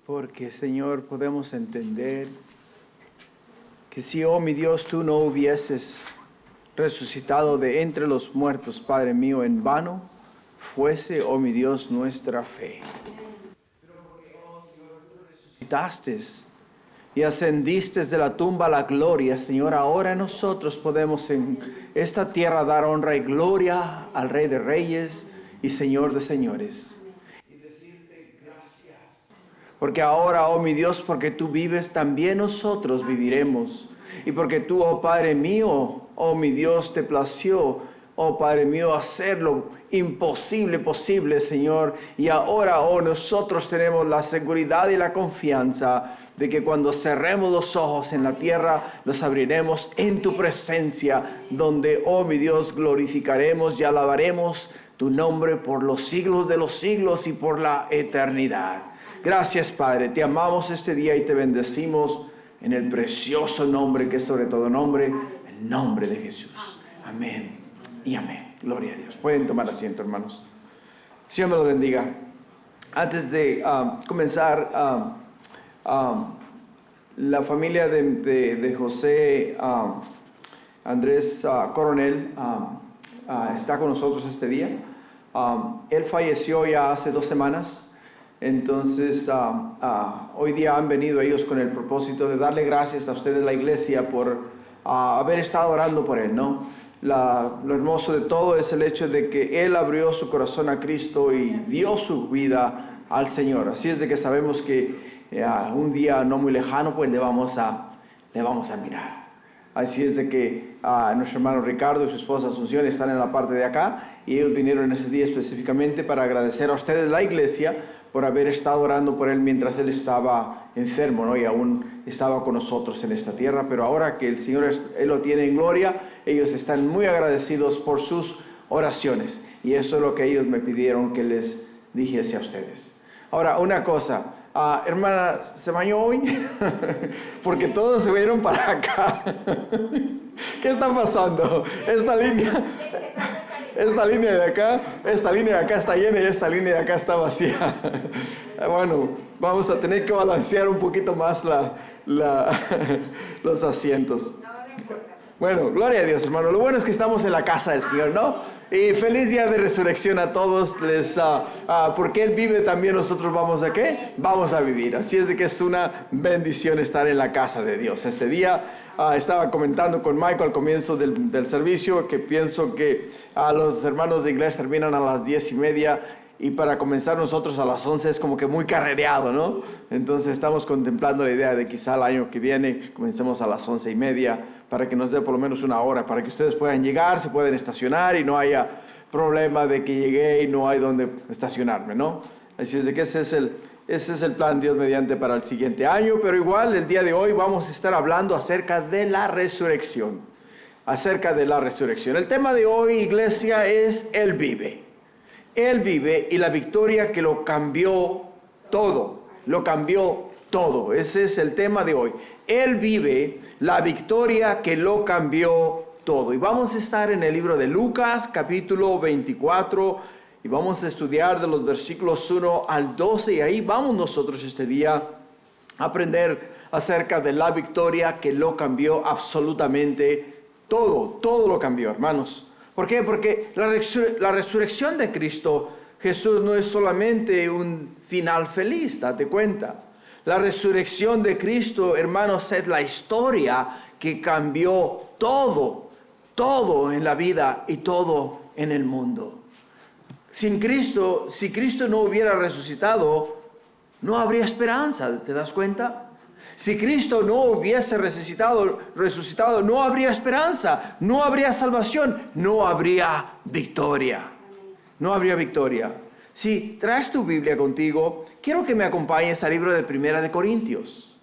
Porque, Señor, podemos entender que si, oh mi Dios, tú no hubieses resucitado de entre los muertos, Padre mío, en vano fuese, oh mi Dios, nuestra fe. Pero porque, oh Señor, tú resucitaste y ascendiste de la tumba a la gloria, Señor, ahora nosotros podemos en esta tierra dar honra y gloria al Rey de Reyes y Señor de Señores. Y decirte gracias. Porque ahora, oh mi Dios, porque tú vives, también nosotros viviremos. Y porque tú, oh Padre mío, oh mi Dios, te plació, oh Padre mío, hacer lo imposible posible, Señor. Y ahora, oh, nosotros tenemos la seguridad y la confianza de que cuando cerremos los ojos en la tierra, los abriremos en tu presencia, donde, oh mi Dios, glorificaremos y alabaremos tu nombre por los siglos de los siglos y por la eternidad. Gracias, Padre, te amamos este día y te bendecimos en el precioso nombre que es sobre todo nombre, el nombre de Jesús. Amén y amén. Gloria a Dios. Pueden tomar asiento, hermanos. Señor me lo bendiga. Antes de comenzar, la familia de José Andrés Coronel está con nosotros este día. Él falleció ya hace 2 semanas. Entonces, hoy día han venido ellos con el propósito de darle gracias a ustedes, la iglesia, por haber estado orando por él, ¿no? Lo hermoso de todo es el hecho de que él abrió su corazón a Cristo y dio su vida al Señor. Así es de que sabemos que un día no muy lejano, pues le vamos a mirar. Así es de que nuestro hermano Ricardo y su esposa Asunción están en la parte de acá y ellos vinieron en ese día específicamente para agradecer a ustedes, la iglesia, por haber estado orando por él mientras él estaba enfermo, ¿no? Y aún estaba con nosotros en esta tierra, pero ahora que el Señor él lo tiene en gloria, ellos están muy agradecidos por sus oraciones. Y eso es lo que ellos me pidieron que les dijese a ustedes. Ahora, una cosa, hermana, ¿se bañó hoy? Porque todos se vinieron para acá. ¿Qué está pasando? Esta línea de acá está llena y esta línea de acá está vacía. Bueno, vamos a tener que balancear un poquito más los asientos. Bueno, gloria a Dios, hermano. Lo bueno es que estamos en la casa del Señor, ¿no? Y feliz día de resurrección a todos. Porque Él vive, también nosotros vamos a ¿qué? Vamos a vivir. Así es de que es una bendición estar en la casa de Dios. Este día estaba comentando con Michael al comienzo del servicio que pienso que los hermanos de inglés terminan a las 10:30 y para comenzar nosotros a las 11 es como que muy carrereado, ¿no? Entonces estamos contemplando la idea de quizá el año que viene comencemos a las 11:30 para que nos dé por lo menos 1 hora, para que ustedes puedan llegar, se puedan estacionar y no haya problema de que llegué y no hay donde estacionarme, ¿no? Así es de que ese es el plan Dios mediante para el siguiente año, pero igual el día de hoy vamos a estar hablando acerca de la resurrección. Acerca de la resurrección. El tema de hoy, iglesia, es Él vive. Él vive y la victoria que lo cambió todo. Lo cambió todo. Ese es el tema de hoy. Él vive, la victoria que lo cambió todo. Y vamos a estar en el libro de Lucas, capítulo 24, y vamos a estudiar de los versículos 1 al 12, y ahí vamos nosotros este día a aprender acerca de la victoria que lo cambió absolutamente todo lo cambió, hermanos. ¿Por qué? Porque la resurrección de Cristo Jesús no es solamente un final feliz, date cuenta. La resurrección de Cristo, hermanos, es la historia que cambió todo en la vida y todo en el mundo. Sin Cristo, si Cristo no hubiera resucitado, no habría esperanza, ¿te das cuenta? Si Cristo no hubiese resucitado, no habría esperanza, no habría salvación, no habría victoria. No habría victoria. Si traes tu Biblia contigo, quiero que me acompañes al libro de Primera de Corintios.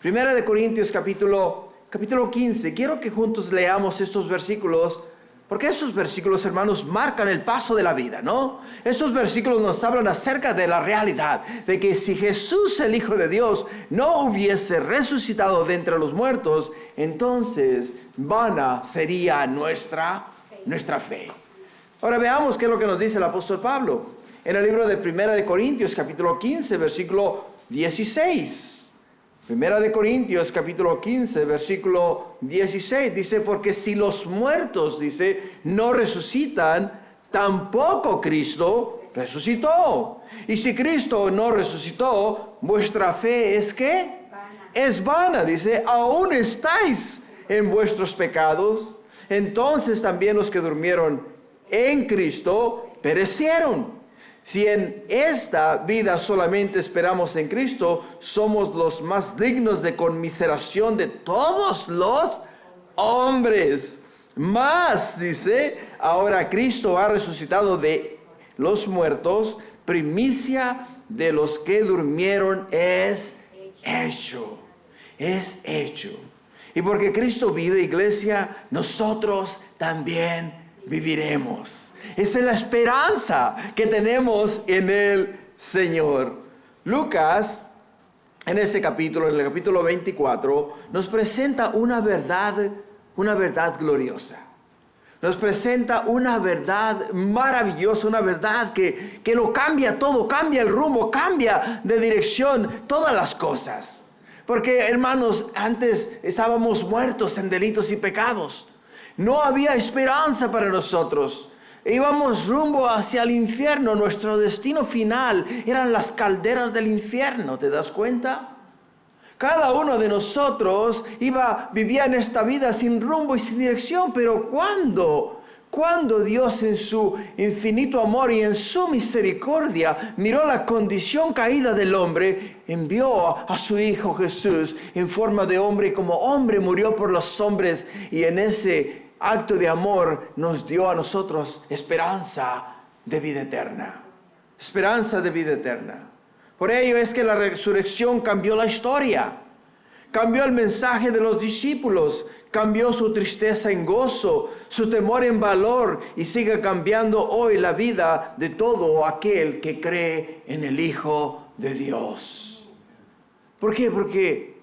Primera de Corintios, capítulo 15. Quiero que juntos leamos estos versículos, porque esos versículos, hermanos, marcan el paso de la vida, ¿no? Esos versículos nos hablan acerca de la realidad, de que si Jesús, el Hijo de Dios, no hubiese resucitado de entre los muertos, entonces vana sería nuestra fe. Ahora veamos qué es lo que nos dice el apóstol Pablo. En el libro de Primera de Corintios, capítulo 15, versículo 16. Primera de Corintios capítulo 15, versículo 16, dice, porque si los muertos, dice, no resucitan, tampoco Cristo resucitó. Y si Cristo no resucitó, vuestra fe es ¿qué? Es vana, dice, aún estáis en vuestros pecados. Entonces también los que durmieron en Cristo perecieron. Si en esta vida solamente esperamos en Cristo, somos los más dignos de conmiseración de todos los hombres. Más, dice, ahora Cristo ha resucitado de los muertos, primicia de los que durmieron es hecho. Es hecho. Y porque Cristo vive, iglesia, nosotros también viviremos. Esa es la esperanza que tenemos en el Señor. Lucas, en este capítulo, en el capítulo 24, nos presenta una verdad gloriosa. Nos presenta una verdad maravillosa, una verdad que lo cambia todo, cambia el rumbo, cambia de dirección, todas las cosas. Porque, hermanos, antes estábamos muertos en delitos y pecados. No había esperanza para nosotros. Íbamos rumbo hacia el infierno. Nuestro destino final eran las calderas del infierno. ¿Te das cuenta? Cada uno de nosotros vivía en esta vida sin rumbo y sin dirección. Pero cuando Dios en su infinito amor y en su misericordia miró la condición caída del hombre, envió a su Hijo Jesús en forma de hombre y como hombre murió por los hombres, y en ese acto de amor nos dio a nosotros esperanza de vida eterna. Esperanza de vida eterna. Por ello es que la resurrección cambió la historia. Cambió el mensaje de los discípulos. Cambió su tristeza en gozo, su temor en valor, y sigue cambiando hoy la vida de todo aquel que cree en el Hijo de Dios. ¿Por qué? Porque,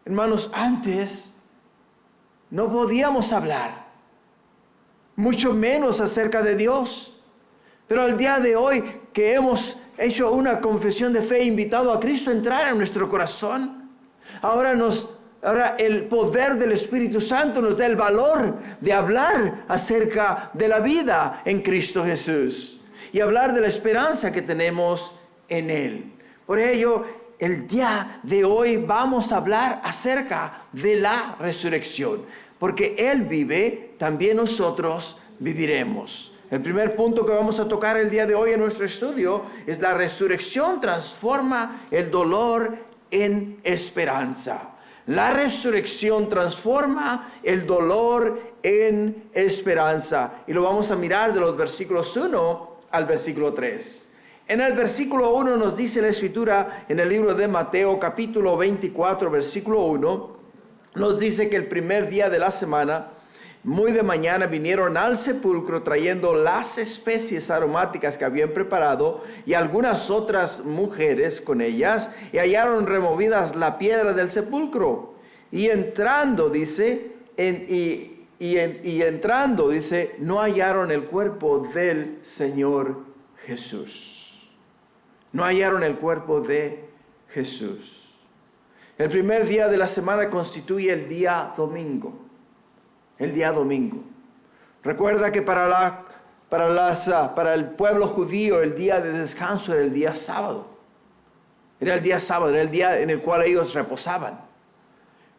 hermanos, antes no podíamos hablar, mucho menos acerca de Dios. Pero al día de hoy que hemos hecho una confesión de fe e invitado a Cristo a entrar en nuestro corazón, ahora el poder del Espíritu Santo nos da el valor de hablar acerca de la vida en Cristo Jesús y hablar de la esperanza que tenemos en Él. Por ello, el día de hoy vamos a hablar acerca de la resurrección. Porque Él vive, también nosotros viviremos. El primer punto que vamos a tocar el día de hoy en nuestro estudio es la resurrección transforma el dolor en esperanza. La resurrección transforma el dolor en esperanza. Y lo vamos a mirar de los versículos 1 al versículo 3. En el versículo 1 nos dice la Escritura en el libro de Mateo capítulo 24, versículo 1. Nos dice que el primer día de la semana, muy de mañana, vinieron al sepulcro trayendo las especies aromáticas que habían preparado y algunas otras mujeres con ellas, y hallaron removidas la piedra del sepulcro. Y entrando, dice, no hallaron el cuerpo del Señor Jesús. No hallaron el cuerpo de Jesús. El primer día de la semana constituye el día domingo. El día domingo. Recuerda que para el pueblo judío el día de descanso era el día sábado. Era el día sábado, era el día en el cual ellos reposaban.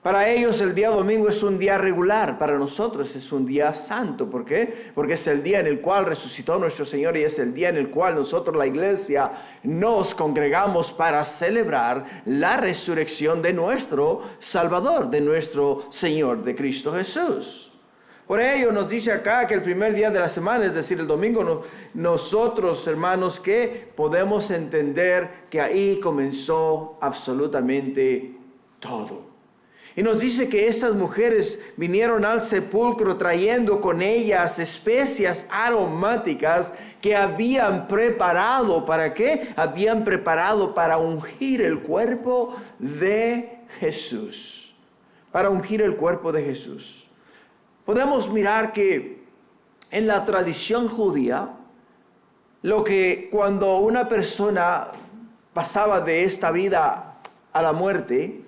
Para ellos el día domingo es un día regular, para nosotros es un día santo. ¿Por qué? Porque es el día en el cual resucitó nuestro Señor y es el día en el cual nosotros, la iglesia, nos congregamos para celebrar la resurrección de nuestro Salvador, de nuestro Señor, de Cristo Jesús. Por ello nos dice acá que el primer día de la semana, es decir, el domingo, nosotros, hermanos, que podemos entender que ahí comenzó absolutamente todo. Y nos dice que estas mujeres vinieron al sepulcro trayendo con ellas especias aromáticas que habían preparado. ¿Para qué? Habían preparado para ungir el cuerpo de Jesús. Para ungir el cuerpo de Jesús. Podemos mirar que en la tradición judía, cuando una persona pasaba de esta vida a la muerte,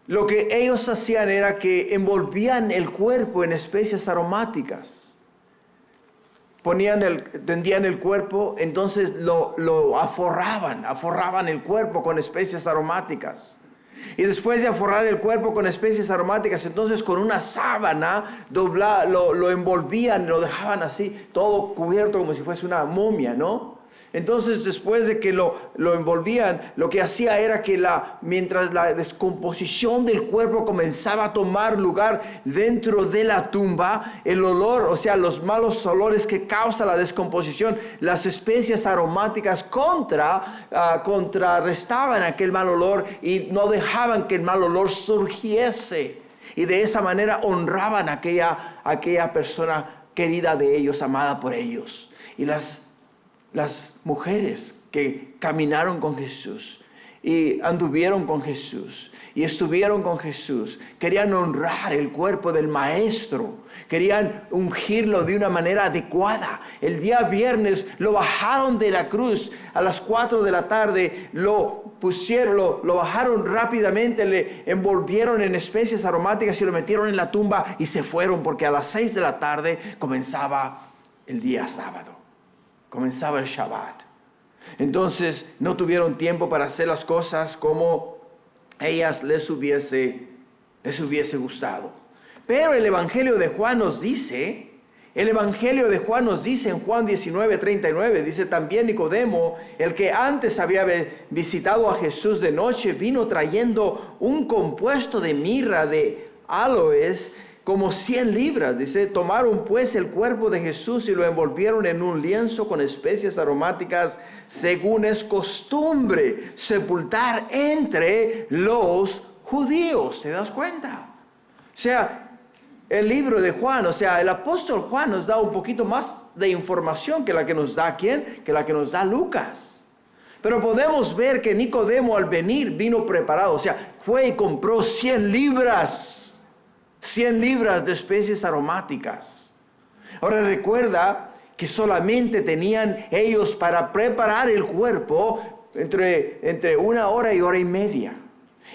lo que ellos hacían era que envolvían el cuerpo en especias aromáticas. Tendían el cuerpo, entonces lo aforraban el cuerpo con especias aromáticas. Y después de aforrar el cuerpo con especias aromáticas, entonces con una sábana lo envolvían, lo dejaban así, todo cubierto como si fuese una momia, ¿no? Entonces, después de que lo envolvían, lo que hacía era que mientras la descomposición del cuerpo comenzaba a tomar lugar dentro de la tumba, el olor, o sea, los malos olores que causa la descomposición, las especias aromáticas contrarrestaban aquel mal olor y no dejaban que el mal olor surgiese. Y de esa manera honraban a aquella persona querida de ellos, amada por ellos. Y las mujeres que caminaron con Jesús y anduvieron con Jesús y estuvieron con Jesús, querían honrar el cuerpo del Maestro, querían ungirlo de una manera adecuada. El día viernes lo bajaron de la cruz a las 4 de la tarde, lo bajaron rápidamente, le envolvieron en especias aromáticas y lo metieron en la tumba y se fueron, porque a las 6 de la tarde comenzaba el día sábado. Comenzaba el Shabbat. Entonces no tuvieron tiempo para hacer las cosas como ellas les hubiese gustado. Pero el Evangelio de Juan nos dice en Juan 19:39, dice: también Nicodemo, el que antes había visitado a Jesús de noche, vino trayendo un compuesto de mirra de aloes, como 100 libras. Dice: tomaron pues el cuerpo de Jesús y lo envolvieron en un lienzo con especias aromáticas, según es costumbre sepultar entre los judíos. ¿Te das cuenta? O sea, el libro de Juan, el apóstol Juan nos da un poquito más de información que la que nos da ¿quién? Que la que nos da Lucas. Pero podemos ver que Nicodemo al venir vino preparado. Fue y compró 100 libras. 100 libras de especies aromáticas. Ahora recuerda que solamente tenían ellos para preparar el cuerpo entre 1 hora y 1 hora y media.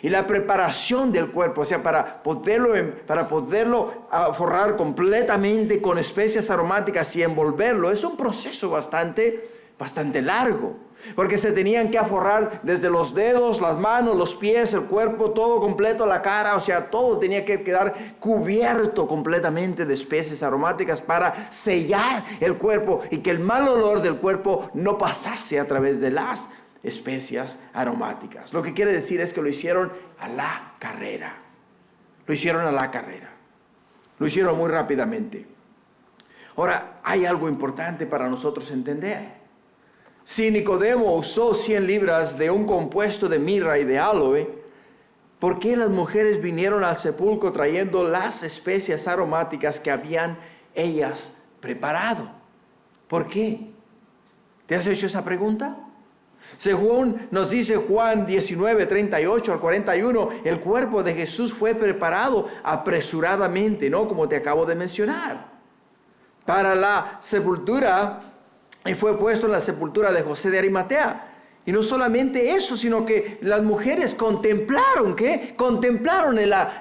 Y la preparación del cuerpo, para poderlo forrar completamente con especias aromáticas y envolverlo, es un proceso bastante largo. Porque se tenían que aforrar desde los dedos, las manos, los pies, el cuerpo, todo completo, la cara, todo tenía que quedar cubierto completamente de especies aromáticas para sellar el cuerpo y que el mal olor del cuerpo no pasase a través de las especias aromáticas. Lo que quiere decir es que lo hicieron a la carrera. Lo hicieron muy rápidamente. Ahora, hay algo importante para nosotros entender. Si Nicodemo usó 100 libras de un compuesto de mirra y de aloe, ¿por qué las mujeres vinieron al sepulcro trayendo las especias aromáticas que habían ellas preparado? ¿Por qué? ¿Te has hecho esa pregunta? Según nos dice Juan 19:38 al 41, el cuerpo de Jesús fue preparado apresuradamente, ¿no? Como te acabo de mencionar, para la sepultura. Y fue puesto en la sepultura de José de Arimatea. Y no solamente eso, sino que las mujeres contemplaron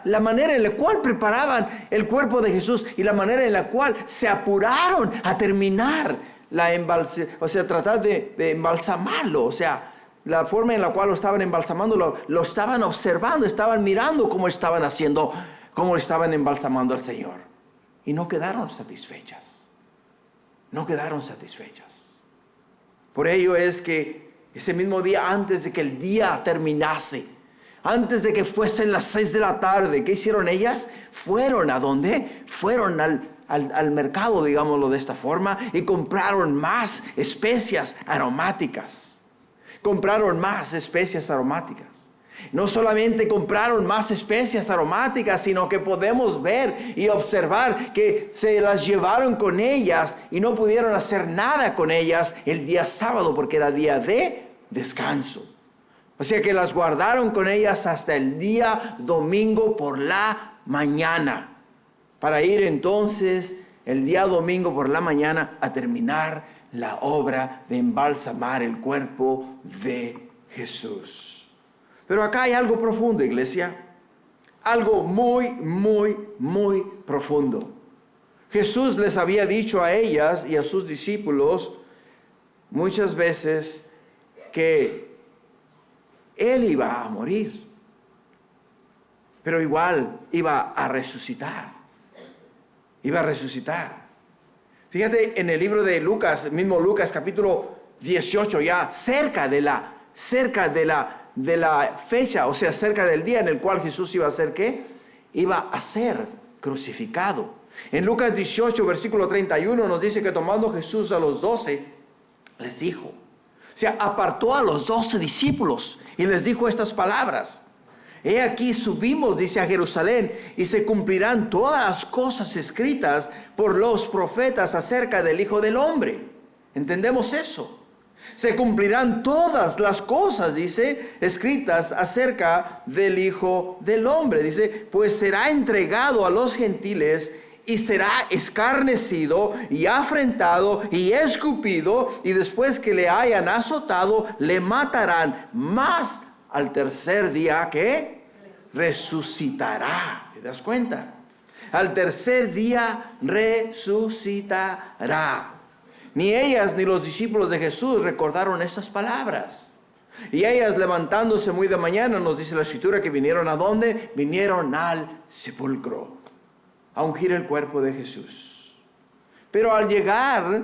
la manera en la cual preparaban el cuerpo de Jesús y la manera en la cual se apuraron a terminar tratar de embalsamarlo. La forma en la cual lo estaban embalsamando, lo estaban observando, estaban mirando cómo estaban embalsamando al Señor. Y no quedaron satisfechas. Por ello es que ese mismo día, antes de que el día terminase, antes de que fuesen las 6 de la tarde, ¿qué hicieron ellas? Fueron ¿a dónde? Fueron al mercado, digámoslo de esta forma, y compraron más especias aromáticas. No solamente compraron más especias aromáticas, sino que podemos ver y observar que se las llevaron con ellas y no pudieron hacer nada con ellas el día sábado porque era día de descanso. Que las guardaron con ellas hasta el día domingo por la mañana, para ir entonces el día domingo por la mañana a terminar la obra de embalsamar el cuerpo de Jesús. Pero acá hay algo profundo, iglesia. Algo muy, muy, muy profundo. Jesús les había dicho a ellas y a sus discípulos muchas veces que Él iba a morir, pero igual iba a resucitar. Iba a resucitar. Fíjate en el libro de Lucas, mismo Lucas capítulo 18, ya cerca de la fecha, o sea, cerca del día en el cual Jesús iba a ser ¿qué? Iba a ser crucificado. En Lucas 18, versículo 31 nos dice que tomando Jesús a los 12, les dijo, o sea, apartó a los 12 discípulos y les dijo estas palabras. He aquí subimos, dice, a Jerusalén, y se cumplirán todas las cosas escritas por los profetas acerca del Hijo del Hombre. ¿Entendemos eso? Se cumplirán todas las cosas, dice, escritas acerca del Hijo del Hombre. Dice, pues será entregado a los gentiles y será escarnecido y afrentado y escupido, y después que le hayan azotado, le matarán. Mas al tercer día, ¿qué? Resucitará. ¿Te das cuenta? Al tercer día resucitará. Ni ellas ni los discípulos de Jesús recordaron estas palabras. Y ellas, levantándose muy de mañana, nos dice la Escritura, que vinieron ¿a dónde? Vinieron al sepulcro a ungir el cuerpo de Jesús. Pero al llegar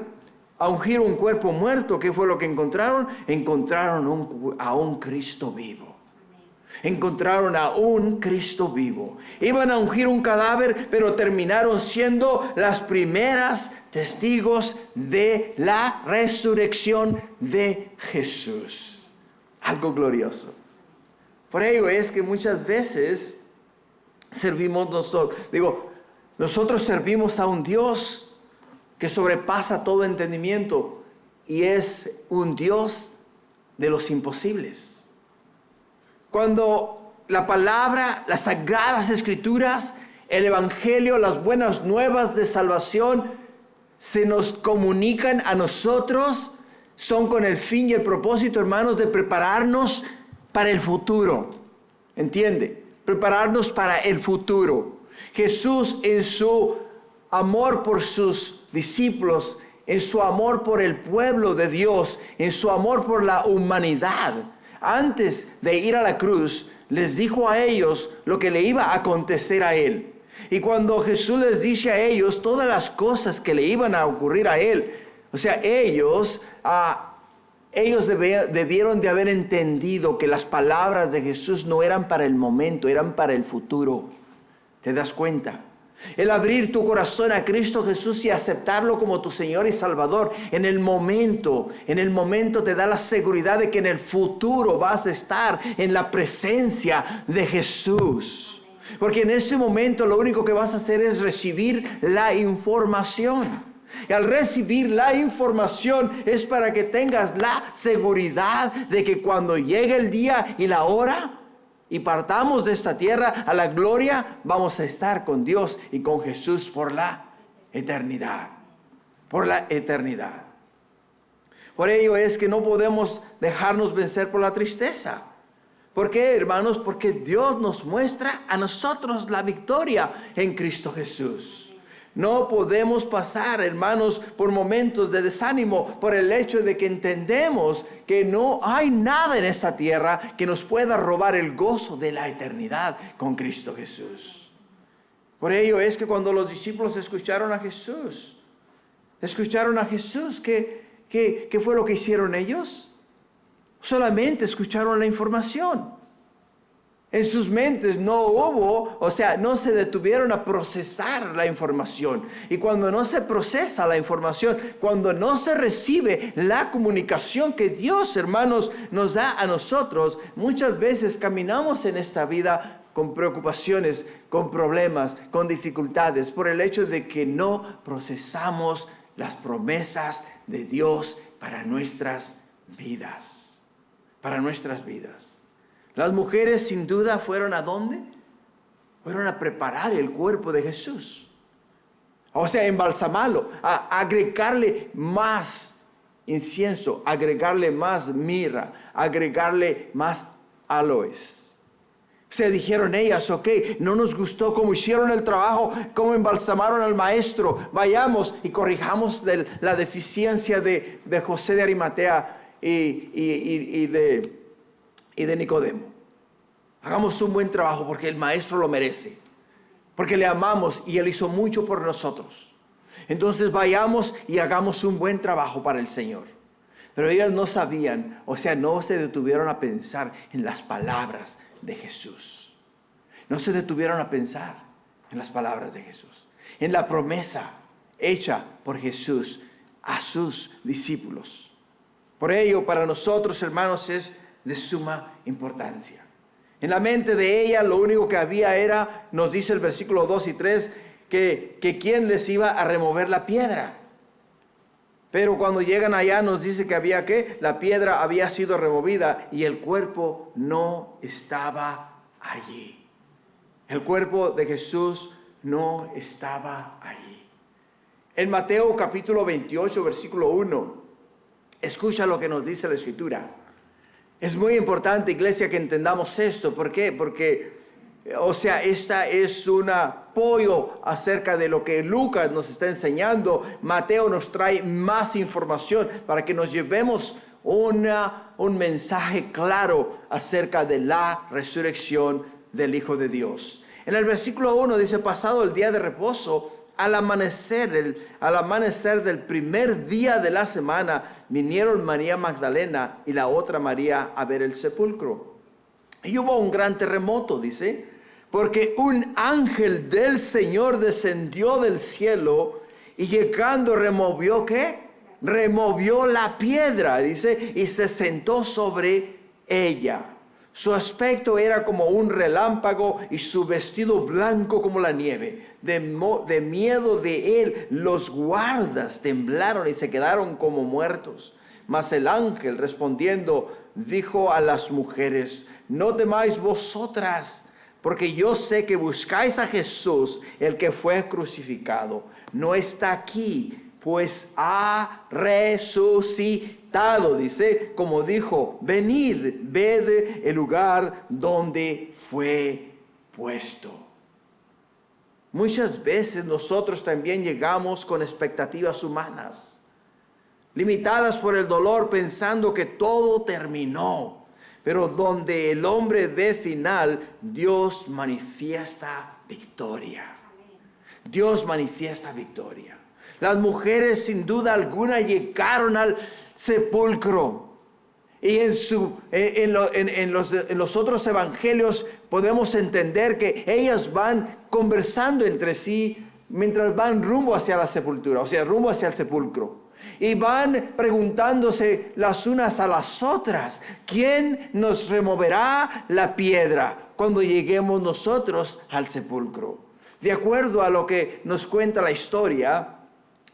a ungir un cuerpo muerto, ¿qué fue lo que encontraron? Encontraron a un Cristo vivo. Encontraron a un Cristo vivo. Iban a ungir un cadáver, pero terminaron siendo las primeras testigos de la resurrección de Jesús. Algo glorioso. Por ello es que muchas veces nosotros servimos a un Dios que sobrepasa todo entendimiento y es un Dios de los imposibles. Cuando la palabra, las sagradas escrituras, el evangelio, las buenas nuevas de salvación se nos comunican a nosotros, son con el fin y el propósito, hermanos, de prepararnos para el futuro. ¿Entiende? Prepararnos para el futuro. Jesús, en su amor por sus discípulos, en su amor por el pueblo de Dios, en su amor por la humanidad, antes de ir a la cruz, les dijo a ellos lo que le iba a acontecer a Él. Y cuando Jesús les dice a ellos todas las cosas que le iban a ocurrir a Él, o sea, ellos debieron de haber entendido que las palabras de Jesús no eran para el momento, eran para el futuro. ¿Te das cuenta? El abrir tu corazón a Cristo Jesús y aceptarlo como tu Señor y Salvador en el momento te da la seguridad de que en el futuro vas a estar en la presencia de Jesús. Porque en ese momento lo único que vas a hacer es recibir la información. Y al recibir la información es para que tengas la seguridad de que cuando llegue el día y la hora y partamos de esta tierra a la gloria, vamos a estar con Dios y con Jesús por la eternidad. Por la eternidad. Por ello es que no podemos dejarnos vencer por la tristeza. ¿Por qué, hermanos? Porque Dios nos muestra a nosotros la victoria en Cristo Jesús. No podemos pasar, hermanos, por momentos de desánimo por el hecho de que entendemos que no hay nada en esta tierra que nos pueda robar el gozo de la eternidad con Cristo Jesús. Por ello es que cuando los discípulos escucharon a Jesús, ¿qué fue lo que hicieron ellos? Solamente escucharon la información. En sus mentes no se detuvieron a procesar la información. Y cuando no se procesa la información, cuando no se recibe la comunicación que Dios, hermanos, nos da a nosotros, muchas veces caminamos en esta vida con preocupaciones, con problemas, con dificultades, por el hecho de que no procesamos las promesas de Dios para nuestras vidas. Para nuestras vidas. Las mujeres sin duda fueron ¿a dónde? Fueron a preparar el cuerpo de Jesús. O sea, embalsamarlo, a agregarle más incienso, agregarle más mirra, agregarle más aloes. Se dijeron ellas, ok, no nos gustó cómo hicieron el trabajo, cómo embalsamaron al maestro. Vayamos y corrijamos la deficiencia de José de Arimatea y de Nicodemo. Hagamos un buen trabajo porque el maestro lo merece. Porque le amamos y él hizo mucho por nosotros. Entonces vayamos y hagamos un buen trabajo para el Señor. Pero ellas no sabían, o sea, no se detuvieron a pensar en las palabras de Jesús. No se detuvieron a pensar en las palabras de Jesús, en la promesa hecha por Jesús a sus discípulos. Por ello, para nosotros, hermanos, es de suma importancia. En la mente de ella lo único que había era, nos dice el versículo 2 y 3, que quién les iba a remover la piedra. Pero cuando llegan allá nos dice que había que la piedra había sido removida y el cuerpo no estaba allí. El cuerpo de Jesús no estaba allí. En Mateo capítulo 28, versículo 1, escucha lo que nos dice la Escritura. Es muy importante, iglesia, que entendamos esto. ¿Por qué? Porque, esta es un apoyo acerca de lo que Lucas nos está enseñando. Mateo nos trae más información para que nos llevemos un mensaje claro acerca de la resurrección del Hijo de Dios. En el versículo 1 dice, pasado el día de reposo, al amanecer del primer día de la semana, vinieron María Magdalena y la otra María a ver el sepulcro. Y hubo un gran terremoto, dice, porque un ángel del Señor descendió del cielo y llegando removió, ¿qué? Removió la piedra, dice, y se sentó sobre ella. Su aspecto era como un relámpago y su vestido blanco como la nieve. De miedo de él, los guardas temblaron y se quedaron como muertos. Mas el ángel respondiendo dijo a las mujeres, no temáis vosotras, porque yo sé que buscáis a Jesús, el que fue crucificado. No está aquí, pues ha resucitado, dice, como dijo, venid, ved el lugar donde fue puesto. Muchas veces nosotros también llegamos con expectativas humanas, limitadas por el dolor, pensando que todo terminó. Pero donde el hombre ve final, Dios manifiesta victoria. Dios manifiesta victoria. Las mujeres sin duda alguna llegaron al sepulcro. Y en los otros evangelios podemos entender que ellas van conversando entre sí mientras van rumbo hacia la sepultura, o sea, rumbo hacia el sepulcro. Y van preguntándose las unas a las otras, ¿quién nos removerá la piedra cuando lleguemos nosotros al sepulcro? De acuerdo a lo que nos cuenta la historia,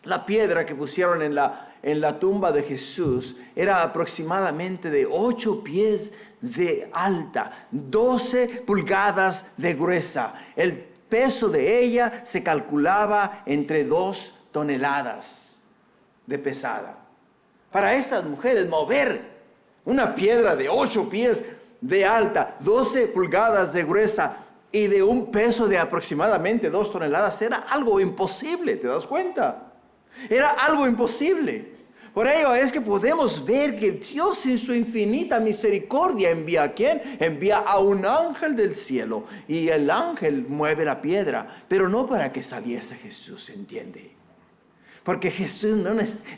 la piedra que pusieron en la tumba de Jesús era aproximadamente de 8 pies de alta, 12 pulgadas de gruesa. El peso de ella se calculaba entre 2 toneladas de pesada. Para estas mujeres mover una piedra de 8 pies de alta, 12 pulgadas de gruesa y de un peso de aproximadamente 2 toneladas era algo imposible, ¿te das cuenta? Era algo imposible. Por ello es que podemos ver que Dios en su infinita misericordia envía ¿a quién? Envía a un ángel del cielo. Y el ángel mueve la piedra, pero no para que saliese Jesús, ¿entiende? Porque Jesús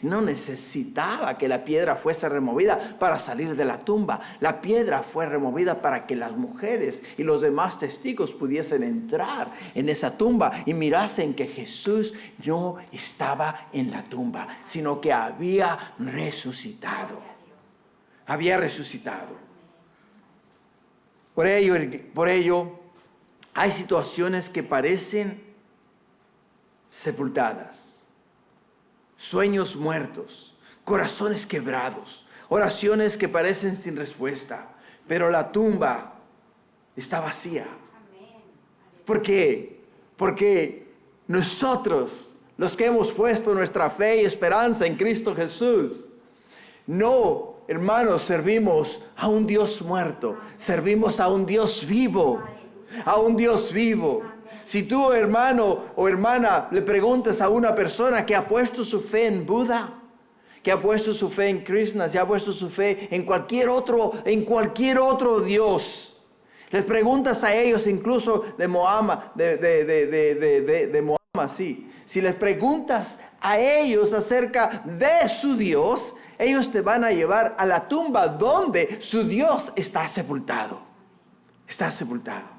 no necesitaba que la piedra fuese removida para salir de la tumba. La piedra fue removida para que las mujeres y los demás testigos pudiesen entrar en esa tumba y mirasen que Jesús no estaba en la tumba, sino que había resucitado. Había resucitado. Por ello, hay situaciones que parecen sepultadas. Sueños muertos, corazones quebrados, oraciones que parecen sin respuesta, pero la tumba está vacía. ¿Por qué? Porque nosotros, los que hemos puesto nuestra fe y esperanza en Cristo Jesús, No, hermanos, servimos a un Dios muerto. Servimos a un Dios vivo. A un Dios vivo. Si tú, hermano o hermana, le preguntas a una persona que ha puesto su fe en Buda, que ha puesto su fe en Krishna, que ha puesto su fe en cualquier otro Dios, les preguntas a ellos, incluso de Mohammed, de Mohammed, sí. Si les preguntas a ellos acerca de su Dios, ellos te van a llevar a la tumba donde su Dios está sepultado. Está sepultado.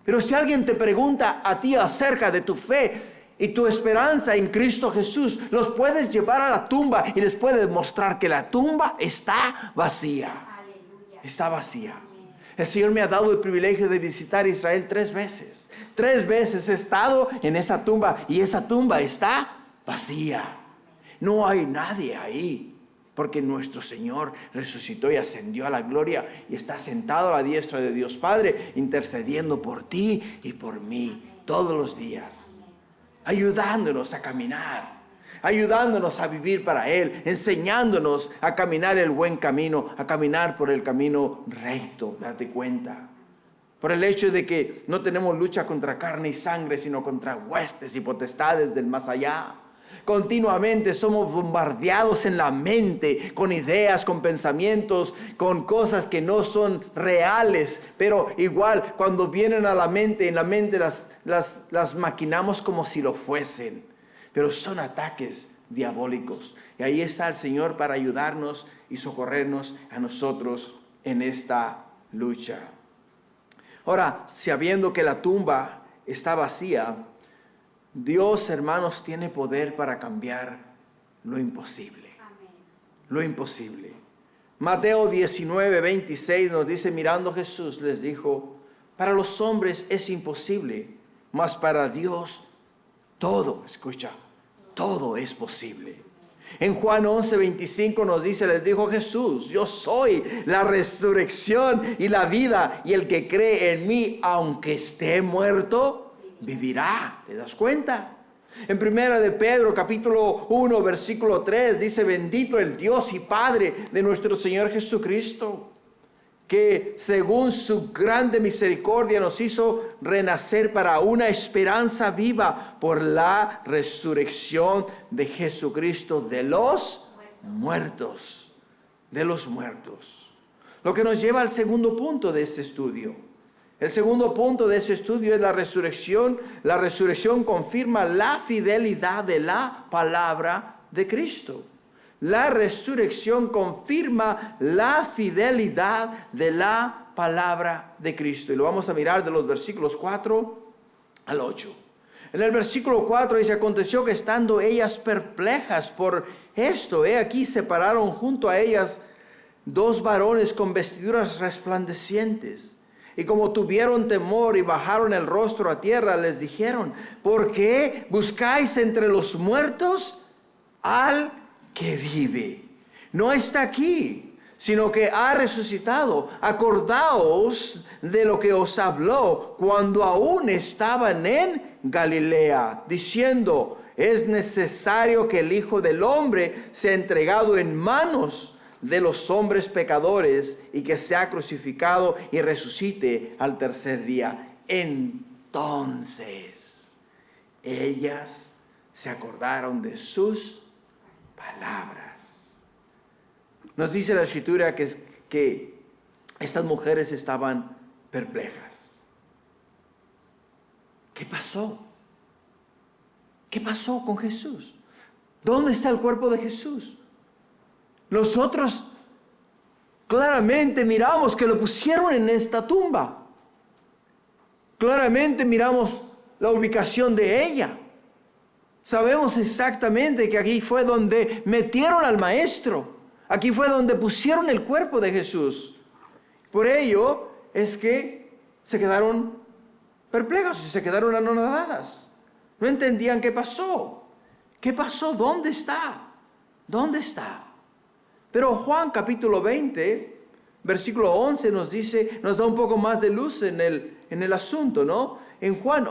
Pero si alguien te pregunta a ti acerca de tu fe y tu esperanza en Cristo Jesús, los puedes llevar a la tumba y les puedes mostrar que la tumba está vacía. Aleluya. Está vacía. Amén. El Señor me ha dado el privilegio de visitar Israel 3 veces. 3 veces he estado en esa tumba y esa tumba está vacía. No hay nadie ahí. Porque nuestro Señor resucitó y ascendió a la gloria y está sentado a la diestra de Dios Padre, intercediendo por ti y por mí todos los días, ayudándonos a caminar, ayudándonos a vivir para Él, enseñándonos a caminar el buen camino, a caminar por el camino recto. Date cuenta. Por el hecho de que no tenemos lucha contra carne y sangre, sino contra huestes y potestades del más allá. Continuamente somos bombardeados en la mente con ideas, con pensamientos, con cosas que no son reales, pero igual cuando vienen a la mente, en la mente las maquinamos como si lo fuesen, pero son ataques diabólicos. Y ahí está el Señor para ayudarnos y socorrernos a nosotros en esta lucha. Ahora, sabiendo que la tumba está vacía, Dios, hermanos, tiene poder para cambiar lo imposible. Amén. Lo imposible. Mateo 19:26 nos dice, mirando a Jesús, les dijo, para los hombres es imposible, mas para Dios todo, escucha, todo es posible. En Juan 11:25 nos dice, les dijo Jesús, yo soy la resurrección y la vida, y el que cree en mí, aunque esté muerto, vivirá. ¿Te das cuenta? En 1 de Pedro capítulo 1 versículo 3 dice, bendito el Dios y Padre de nuestro Señor Jesucristo, que según su grande misericordia nos hizo renacer para una esperanza viva por la resurrección de Jesucristo de los muertos. De los muertos. Lo que nos lleva al segundo punto de este estudio. El segundo punto de ese estudio es la resurrección. La resurrección confirma la fidelidad de la palabra de Cristo. La resurrección confirma la fidelidad de la palabra de Cristo. Y lo vamos a mirar de los versículos 4 al 8. En el versículo 4 dice, aconteció que estando ellas perplejas por esto, he aquí se pararon junto a ellas 2 varones con vestiduras resplandecientes. Y como tuvieron temor y bajaron el rostro a tierra, les dijeron, ¿por qué buscáis entre los muertos al que vive? No está aquí, sino que ha resucitado. Acordaos de lo que os habló cuando aún estaban en Galilea, diciendo, es necesario que el Hijo del Hombre sea entregado en manos de los hombres pecadores y que sea crucificado y resucite al tercer día. Entonces, ellas se acordaron de sus palabras. Nos dice la Escritura que estas mujeres estaban perplejas. ¿Qué pasó? ¿Qué pasó con Jesús? ¿Dónde está el cuerpo de Jesús? Nosotros claramente miramos que lo pusieron en esta tumba. Claramente miramos la ubicación de ella. Sabemos exactamente que aquí fue donde metieron al maestro. Aquí fue donde pusieron el cuerpo de Jesús. Por ello es que se quedaron perplejos y se quedaron anonadadas. No entendían qué pasó. ¿Qué pasó? ¿Dónde está? ¿Dónde está? Pero Juan capítulo 20, versículo 11 nos da un poco más de luz en el asunto, ¿no? En Juan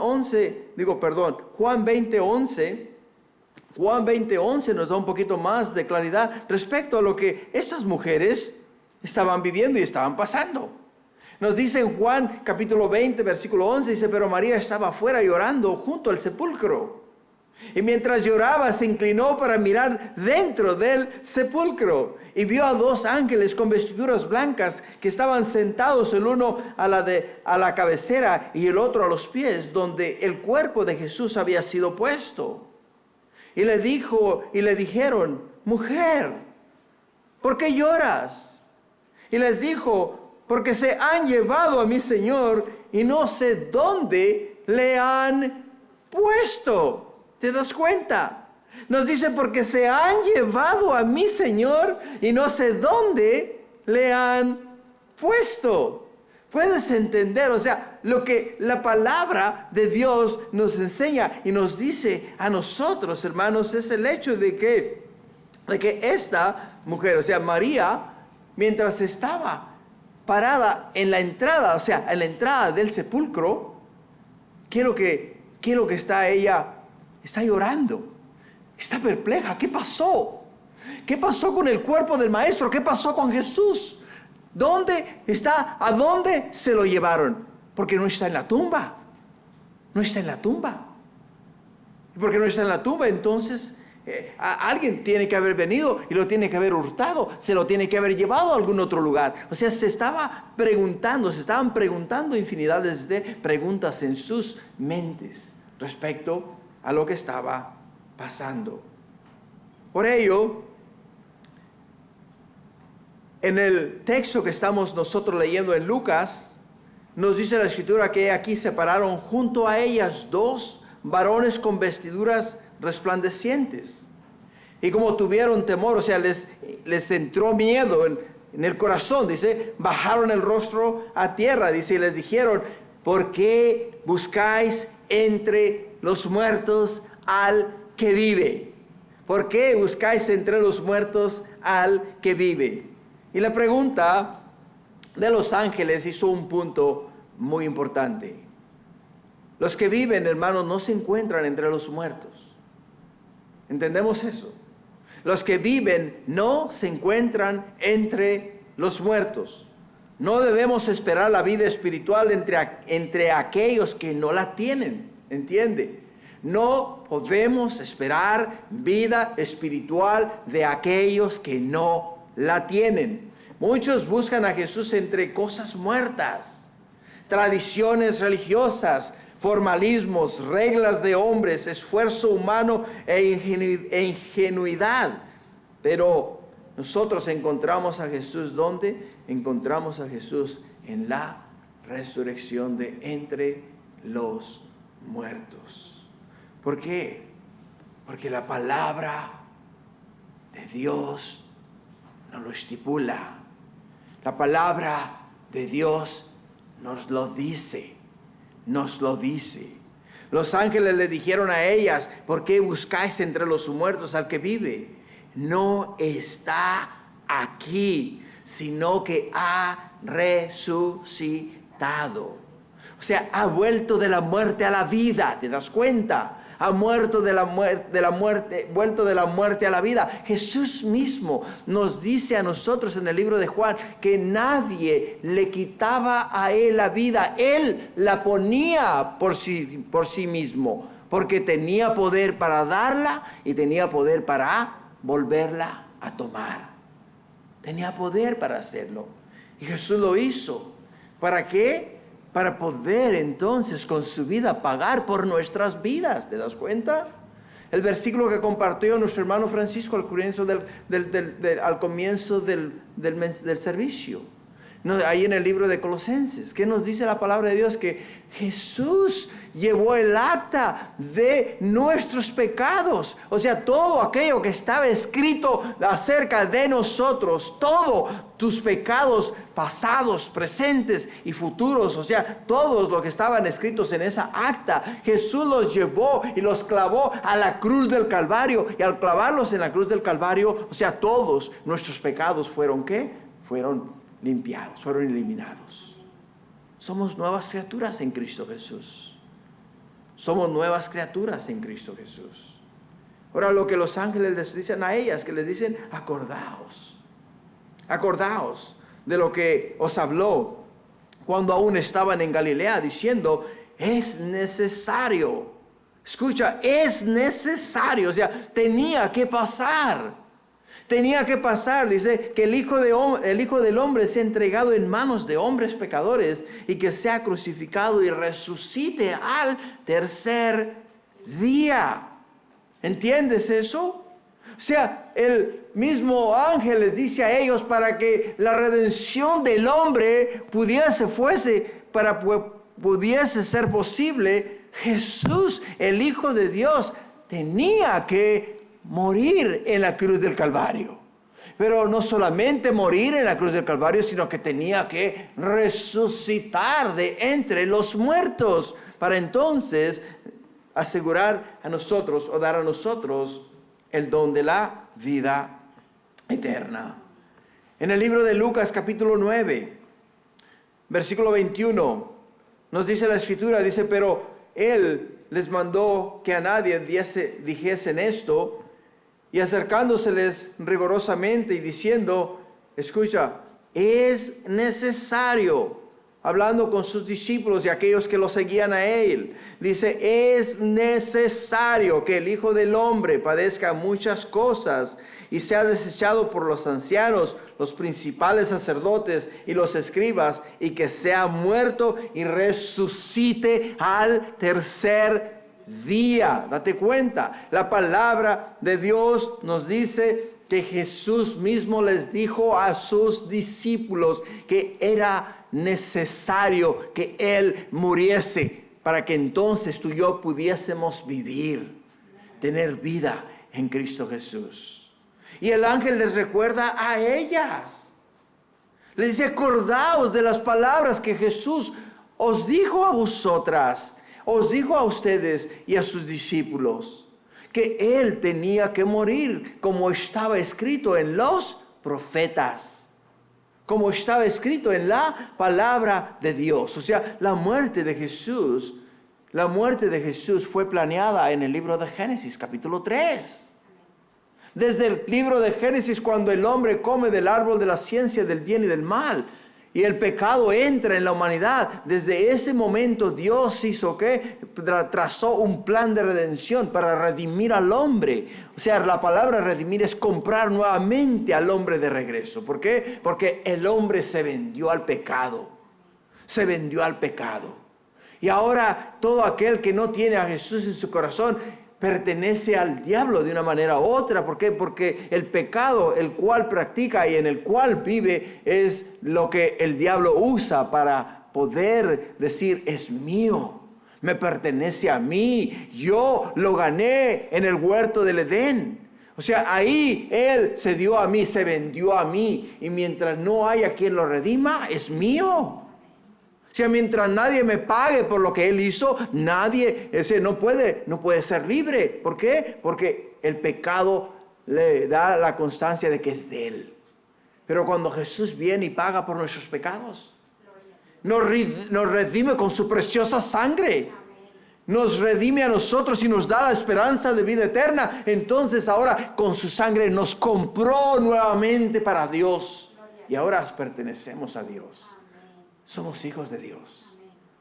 20, 11, Juan 20:11 nos da un poquito más de claridad respecto a lo que estas mujeres estaban viviendo y estaban pasando. Nos dice en Juan capítulo 20, versículo 11, dice, pero María estaba afuera llorando junto al sepulcro. Y mientras lloraba, se inclinó para mirar dentro del sepulcro. Y vio a 2 ángeles con vestiduras blancas que estaban sentados, el uno a la cabecera y el otro a los pies, donde el cuerpo de Jesús había sido puesto. Y le dijeron, mujer, ¿por qué lloras? Y les dijo, porque se han llevado a mi Señor y no sé dónde le han puesto. ¿Te das cuenta? Nos dice, porque se han llevado a mi Señor y no sé dónde le han puesto. ¿Puedes entender? O sea, lo que la palabra de Dios nos enseña y nos dice a nosotros, hermanos, es el hecho de que esta mujer, o sea, María, mientras estaba parada en la entrada, o sea, en la entrada del sepulcro, ¿qué es lo que está ella? Está llorando, está perpleja. ¿Qué pasó? ¿Qué pasó con el cuerpo del Maestro? ¿Qué pasó con Jesús? ¿Dónde está? ¿A dónde se lo llevaron? Porque no está en la tumba. No está en la tumba. Y porque no está en la tumba, entonces alguien tiene que haber venido y lo tiene que haber hurtado. Se lo tiene que haber llevado a algún otro lugar. O sea, se estaban preguntando infinidades de preguntas en sus mentes respecto a lo que estaba pasando. Por ello, en el texto que estamos nosotros leyendo en Lucas, nos dice la Escritura que aquí se pararon junto a ellas 2 varones con vestiduras resplandecientes. Y como tuvieron temor, o sea, les entró miedo en el corazón, dice, bajaron el rostro a tierra, dice, y les dijeron, ¿por qué buscáis entre los muertos al que vive? ¿Por qué buscáis entre los muertos al que vive? Y la pregunta de los ángeles hizo un punto muy importante. Los que viven, hermanos, no se encuentran entre los muertos. ¿Entendemos eso? Los que viven no se encuentran entre los muertos. No debemos esperar la vida espiritual entre aquellos que no la tienen. ¿Entiende? No podemos esperar vida espiritual de aquellos que no la tienen. Muchos buscan a Jesús entre cosas muertas, tradiciones religiosas, formalismos, reglas de hombres, esfuerzo humano e ingenuidad. Pero nosotros encontramos a Jesús, ¿dónde? Encontramos a Jesús en la resurrección de entre los muertos. ¿Por qué? Porque la palabra de Dios nos lo estipula. La palabra de Dios nos lo dice. Los ángeles le dijeron a ellas, ¿por qué buscáis entre los muertos al que vive? No está aquí, sino que ha resucitado. O sea, ha vuelto de la muerte a la vida, ¿te das cuenta? Ha muerto vuelto de la muerte a la vida. Jesús mismo nos dice a nosotros en el libro de Juan que nadie le quitaba a él la vida. Él la ponía por sí mismo, porque tenía poder para darla y tenía poder para volverla a tomar. Tenía poder para hacerlo. Y Jesús lo hizo. ¿Para qué? Para poder entonces con su vida pagar por nuestras vidas. ¿Te das cuenta? El versículo que compartió nuestro hermano Francisco al comienzo del servicio. No, ahí en el libro de Colosenses. ¿Qué nos dice la palabra de Dios? Que Jesús llevó el acta de nuestros pecados. O sea, todo aquello que estaba escrito acerca de nosotros, todos tus pecados pasados, presentes y futuros, o sea, todos los que estaban escritos en esa acta, Jesús los llevó y los clavó a la cruz del Calvario. Y al clavarlos en la cruz del Calvario, o sea, todos nuestros pecados fueron, ¿qué? Fueron limpiados, fueron eliminados. Somos nuevas criaturas en Cristo Jesús. Somos nuevas criaturas en Cristo Jesús. Ahora lo que los ángeles les dicen a ellas, que les dicen, acordaos de lo que os habló cuando aún estaban en Galilea, diciendo, es necesario. Escucha, es necesario, o sea, tenía que pasar. Dice que el Hijo del Hombre sea entregado en manos de hombres pecadores y que sea crucificado y resucite al tercer día. ¿Entiendes eso? O sea, el mismo ángel les dice a ellos para que la redención del hombre pudiese ser posible, Jesús, el Hijo de Dios, tenía que morir en la cruz del Calvario. Pero no solamente morir en la cruz del Calvario, sino que tenía que resucitar de entre los muertos para entonces asegurar a nosotros o dar a nosotros el don de la vida eterna. En el libro de Lucas capítulo 9, versículo 21, nos dice la Escritura, dice, pero Él les mandó que a nadie dijesen esto, y acercándoseles rigurosamente y diciendo, escucha, es necesario, hablando con sus discípulos y aquellos que lo seguían a Él, dice, es necesario que el Hijo del Hombre padezca muchas cosas y sea desechado por los ancianos, los principales sacerdotes y los escribas, y que sea muerto y resucite al tercer día. Date cuenta, la palabra de Dios nos dice que Jesús mismo les dijo a sus discípulos que era necesario que Él muriese para que entonces tú y yo pudiésemos vivir, tener vida en Cristo Jesús. Y el ángel les recuerda a ellas. Les dice, acordaos de las palabras que Jesús os dijo a vosotras, os dijo a ustedes y a sus discípulos, que Él tenía que morir como estaba escrito en los profetas, como estaba escrito en la palabra de Dios. O sea, la muerte de Jesús fue planeada en el libro de Génesis, capítulo 3. Desde el libro de Génesis, cuando el hombre come del árbol de la ciencia del bien y del mal, y el pecado entra en la humanidad, desde ese momento Dios hizo ¿qué? Trazó un plan de redención para redimir al hombre. O sea, la palabra redimir es comprar nuevamente al hombre de regreso. ¿Por qué? Porque el hombre se vendió al pecado. Y ahora todo aquel que no tiene a Jesús en su corazón pertenece al diablo de una manera u otra. ¿Por qué? Porque el pecado, el cual practica y en el cual vive, es lo que el diablo usa para poder decir, es mío, me pertenece a mí, yo lo gané en el huerto del Edén. O sea, ahí Él se dio a mí, se vendió a mí, y mientras no haya quien lo redima, es mío. O sea, mientras nadie me pague por lo que Él hizo, nadie no puede ser libre. ¿Por qué? Porque el pecado le da la constancia de que es de Él. Pero cuando Jesús viene y paga por nuestros pecados, nos redime con su preciosa sangre. Nos redime a nosotros y nos da la esperanza de vida eterna. Entonces ahora con su sangre nos compró nuevamente para Dios. Y ahora pertenecemos a Dios. Somos hijos de Dios.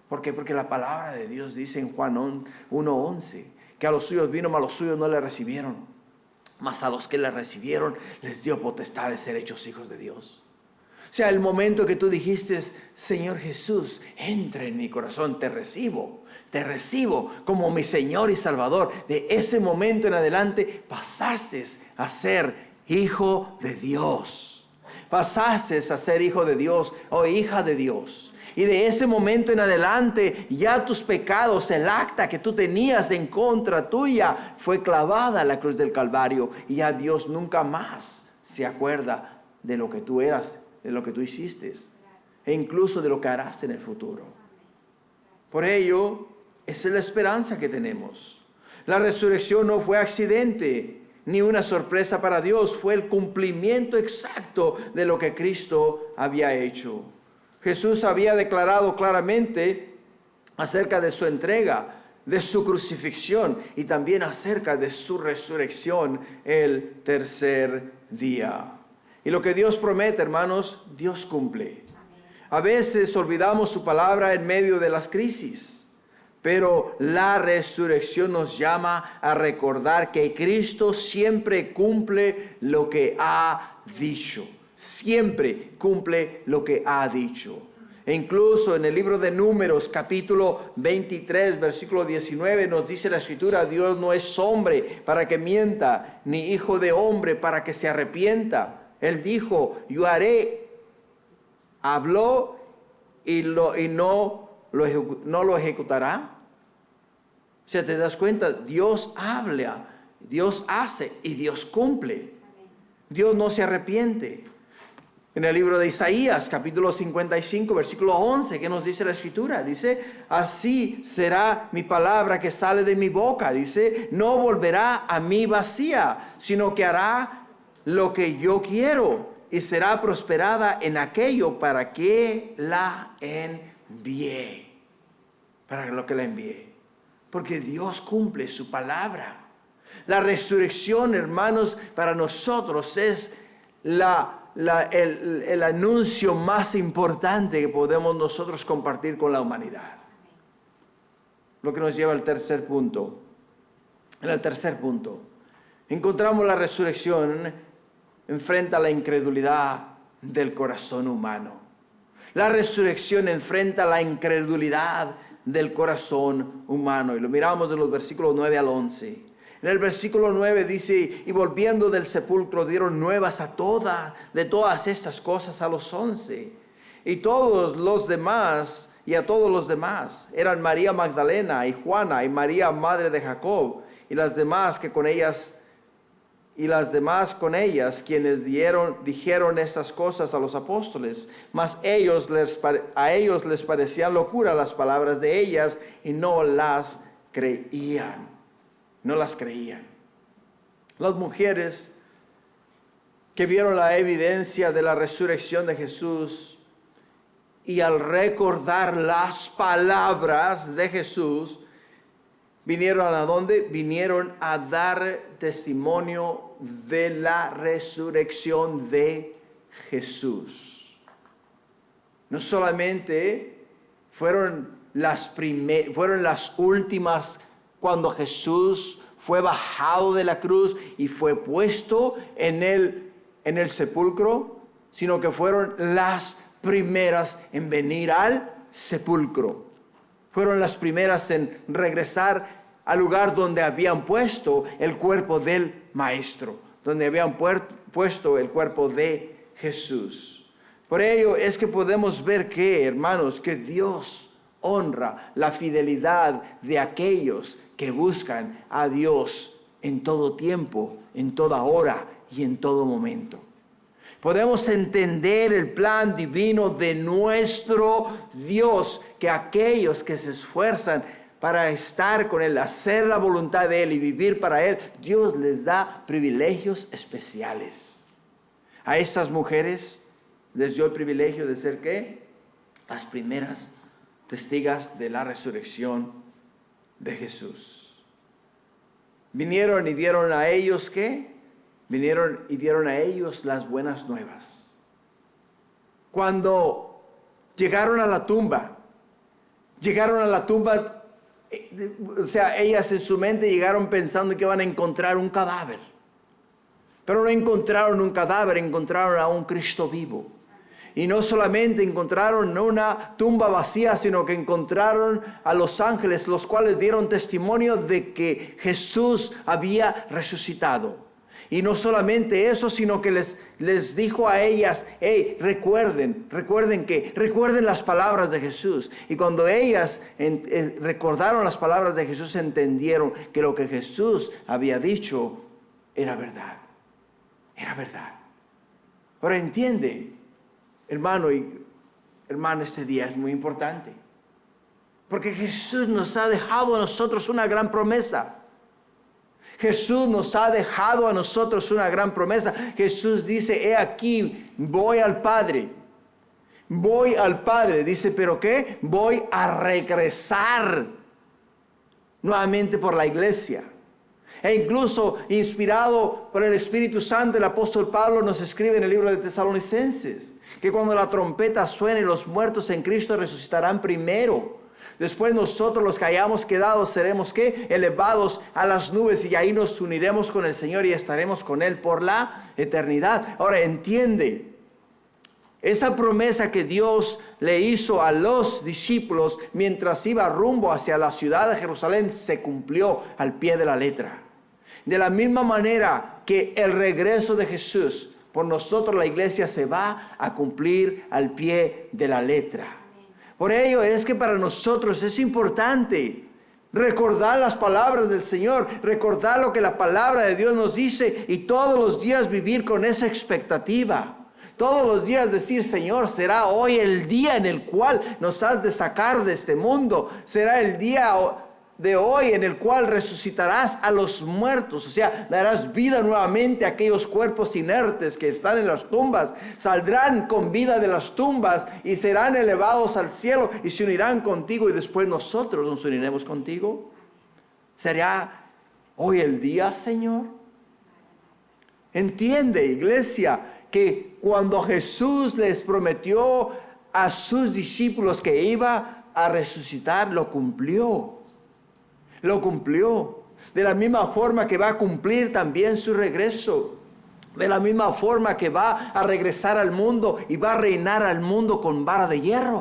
¿Por qué? Porque la palabra de Dios dice en Juan 1:11 que a los suyos vino, mas los suyos no le recibieron. Mas a los que le recibieron les dio potestad de ser hechos hijos de Dios. O sea, el momento que tú dijiste, Señor Jesús, entra en mi corazón, te recibo como mi Señor y Salvador. De ese momento en adelante pasaste a ser hijo de Dios. Pasaste a ser hijo de Dios o hija de Dios. Y de ese momento en adelante ya tus pecados, el acta que tú tenías en contra tuya, fue clavada a la cruz del Calvario. Y ya Dios nunca más se acuerda de lo que tú eras, de lo que tú hiciste. E incluso de lo que harás en el futuro. Por ello, esa es la esperanza que tenemos. La resurrección no fue accidente ni una sorpresa para Dios, fue el cumplimiento exacto de lo que Cristo había hecho. Jesús había declarado claramente acerca de su entrega. de su crucifixión y también acerca de su resurrección el tercer día. Y lo que Dios promete, hermanos, Dios cumple. A veces olvidamos su palabra en medio de las crisis, pero la resurrección nos llama a recordar que Cristo siempre cumple lo que ha dicho. Siempre cumple lo que ha dicho. E incluso en el libro de Números, capítulo 23, versículo 19, nos dice la Escritura: Dios no es hombre para que mienta, ni hijo de hombre para que se arrepienta. Él dijo: yo haré, habló y no lo ejecutará. O sea, te das cuenta, Dios habla, Dios hace y Dios cumple. Dios no se arrepiente. En el libro de Isaías, capítulo 55, versículo 11, ¿qué nos dice la Escritura? Dice: así será mi palabra que sale de mi boca. Dice: no volverá a mí vacía, sino que hará lo que yo quiero y será prosperada en aquello para que la envíe. Para lo que la envíe. Porque Dios cumple su palabra. La resurrección, hermanos, para nosotros es el anuncio más importante que podemos nosotros compartir con la humanidad. Lo que nos lleva al tercer punto. En el tercer punto, encontramos la resurrección enfrenta la incredulidad del corazón humano. La resurrección enfrenta la incredulidad del corazón humano. Y lo miramos de los versículos 9 al 11. En el versículo 9 dice: y volviendo del sepulcro dieron nuevas de todas estas cosas a los 11. Y a todos los demás eran María Magdalena y Juana y María madre de Jacob y las demás con ellas quienes dijeron estas cosas a los apóstoles. Mas a ellos les parecían locura las palabras de ellas y no las creían. Las mujeres que vieron la evidencia de la resurrección de Jesús y al recordar las palabras de Jesús, ¿vinieron a dónde? Vinieron a dar testimonio de la resurrección de Jesús. No solamente fueron las últimas cuando Jesús fue bajado de la cruz y fue puesto en el sepulcro, sino que fueron las primeras en venir al sepulcro. Fueron las primeras en regresar al lugar donde habían puesto el cuerpo del Maestro, donde habían puesto el cuerpo de Jesús. Por ello es que podemos ver que, hermanos, que Dios honra la fidelidad de aquellos que buscan a Dios en todo tiempo, en toda hora y en todo momento. Podemos entender el plan divino de nuestro Dios, que aquellos que se esfuerzan para estar con Él, hacer la voluntad de Él y vivir para Él, Dios les da privilegios especiales. A estas mujeres les dio el privilegio de ser, ¿qué? Las primeras testigas de la resurrección de Jesús. Vinieron y dieron a ellos, ¿qué? Vinieron y dieron a ellos las buenas nuevas. Cuando llegaron a la tumba, o sea, ellas en su mente llegaron pensando que iban a encontrar un cadáver. Pero no encontraron un cadáver, encontraron a un Cristo vivo. Y no solamente encontraron una tumba vacía, sino que encontraron a los ángeles, los cuales dieron testimonio de que Jesús había resucitado. Y no solamente eso, sino que les dijo a ellas: hey, recuerden las palabras de Jesús. Y cuando ellas recordaron las palabras de Jesús, entendieron que lo que Jesús había dicho era verdad. Era verdad. Ahora entiende, hermano y hermana, este día es muy importante. Porque Jesús nos ha dejado a nosotros una gran promesa. Jesús nos ha dejado a nosotros una gran promesa. Jesús dice: he aquí, voy al Padre. Voy al Padre. Dice: ¿pero qué? Voy a regresar. nuevamente por la iglesia. E incluso inspirado por el Espíritu Santo, el apóstol Pablo nos escribe en el libro de Tesalonicenses que cuando la trompeta suene, los muertos en Cristo resucitarán primero. Después nosotros los que hayamos quedado seremos ¿qué? Elevados a las nubes y ahí nos uniremos con el Señor y estaremos con Él por la eternidad. Ahora entiende, esa promesa que Dios le hizo a los discípulos mientras iba rumbo hacia la ciudad de Jerusalén se cumplió al pie de la letra. De la misma manera que el regreso de Jesús por nosotros, la iglesia, se va a cumplir al pie de la letra. Por ello es que para nosotros es importante recordar las palabras del Señor, recordar lo que la palabra de Dios nos dice y todos los días vivir con esa expectativa. Todos los días decir, Señor, será hoy el día en el cual nos has de sacar de este mundo. Será el día de hoy en el cual resucitarás a los muertos. O sea, darás vida nuevamente a aquellos cuerpos inertes que están en las tumbas. Saldrán con vida de las tumbas y serán elevados al cielo y se unirán contigo y después nosotros nos uniremos contigo. ¿Será hoy el día, Señor? Entiende, iglesia, que cuando Jesús les prometió a sus discípulos que iba a resucitar, lo cumplió. Lo cumplió. De la misma forma que va a cumplir también su regreso. De la misma forma que va a regresar al mundo y va a reinar al mundo con vara de hierro.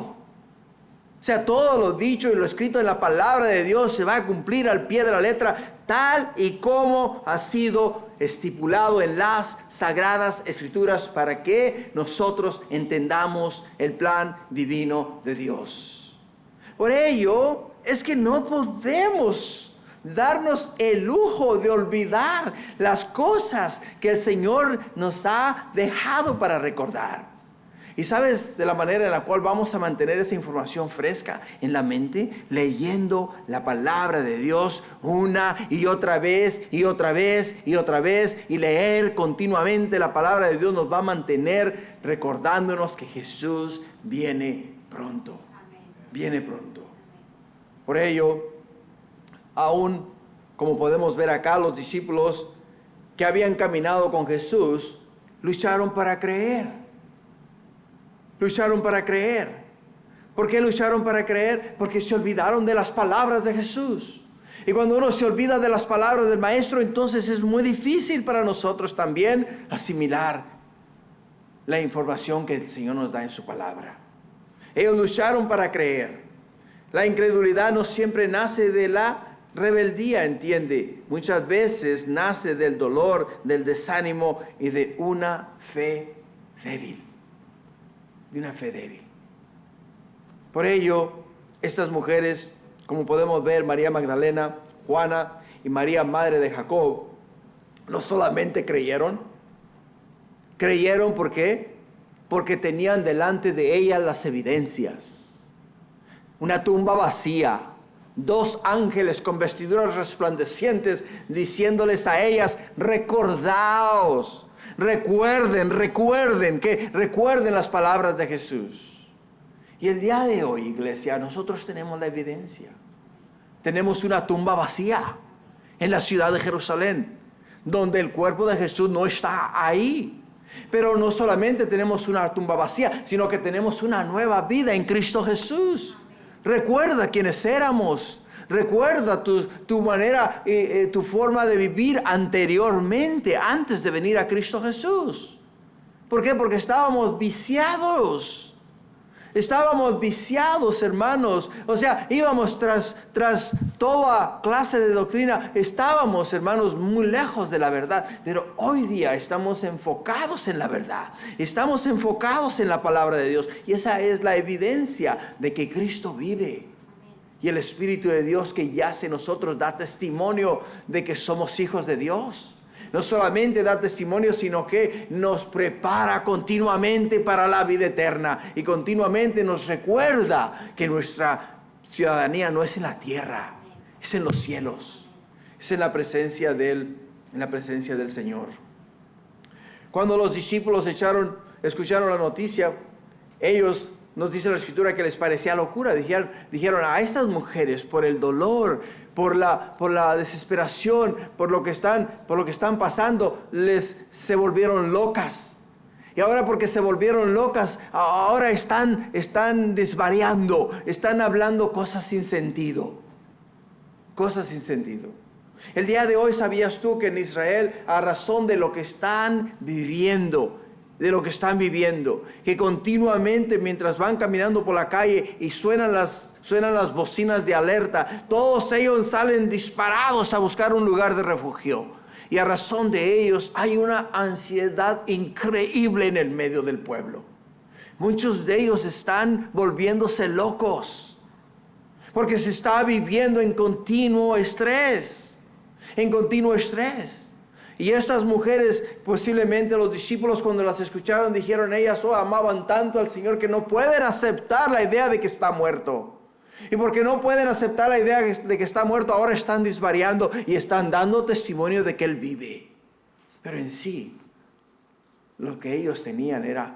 O sea, todo lo dicho y lo escrito en la palabra de Dios se va a cumplir al pie de la letra, tal y como ha sido estipulado en las sagradas escrituras para que nosotros entendamos el plan divino de Dios. Por ello es que no podemos darnos el lujo de olvidar las cosas que el Señor nos ha dejado para recordar. Y sabes de la manera en la cual vamos a mantener esa información fresca en la mente, leyendo la palabra de Dios una y otra vez y otra vez y otra vez, y leer continuamente la palabra de Dios nos va a mantener recordándonos que Jesús viene pronto. Viene pronto. Por ello, aún como podemos ver acá, los discípulos que habían caminado con Jesús lucharon para creer. Lucharon para creer. ¿Por qué lucharon para creer? Porque se olvidaron de las palabras de Jesús. Y cuando uno se olvida de las palabras del Maestro, entonces es muy difícil para nosotros también asimilar la información que el Señor nos da en su palabra. Ellos lucharon para creer. La incredulidad no siempre nace de la rebeldía, entiende. Muchas veces nace del dolor, del desánimo y de una fe débil. De una fe débil. Por ello, estas mujeres, como podemos ver, María Magdalena, Juana y María, madre de Jacob, no solamente creyeron. Creyeron, ¿por qué? Porque tenían delante de ellas las evidencias. Una tumba vacía, 2 ángeles con vestiduras resplandecientes diciéndoles a ellas, recordaos. Recuerden las palabras de Jesús. Y el día de hoy, iglesia, nosotros tenemos la evidencia. Tenemos una tumba vacía en la ciudad de Jerusalén, donde el cuerpo de Jesús no está ahí. Pero no solamente tenemos una tumba vacía, sino que tenemos una nueva vida en Cristo Jesús. Recuerda quiénes éramos. Recuerda tu manera, tu forma de vivir anteriormente, antes de venir a Cristo Jesús. ¿Por qué? Porque estábamos viciados. Estábamos viciados, hermanos. O sea, íbamos tras toda clase de doctrina. Estábamos, hermanos, muy lejos de la verdad. Pero hoy día estamos enfocados en la verdad. Estamos enfocados en la palabra de Dios. Y esa es la evidencia de que Cristo vive. Y el Espíritu de Dios que yace en nosotros da testimonio de que somos hijos de Dios. No solamente da testimonio, sino que nos prepara continuamente para la vida eterna. Y continuamente nos recuerda que nuestra ciudadanía no es en la tierra, es en los cielos. Es en la presencia del Señor. Cuando los discípulos escucharon la noticia, ellos nos dice la Escritura que les parecía locura. Dijeron a estas mujeres, por el dolor, por la desesperación, por lo que están pasando, se volvieron locas. Y ahora porque se volvieron locas, ahora están desvariando, están hablando cosas sin sentido. Cosas sin sentido. El día de hoy, ¿sabías tú que en Israel, a razón de lo que están viviendo, que continuamente mientras van caminando por la calle y suenan las bocinas de alerta, todos ellos salen disparados a buscar un lugar de refugio? Y a razón de ellos hay una ansiedad increíble en el medio del pueblo. Muchos de ellos están volviéndose locos porque se está viviendo en continuo estrés. Y estas mujeres, posiblemente los discípulos cuando las escucharon dijeron, ellas amaban tanto al Señor que no pueden aceptar la idea de que está muerto. Y porque no pueden aceptar la idea de que está muerto, ahora están desvariando y están dando testimonio de que Él vive. Pero en sí, lo que ellos tenían era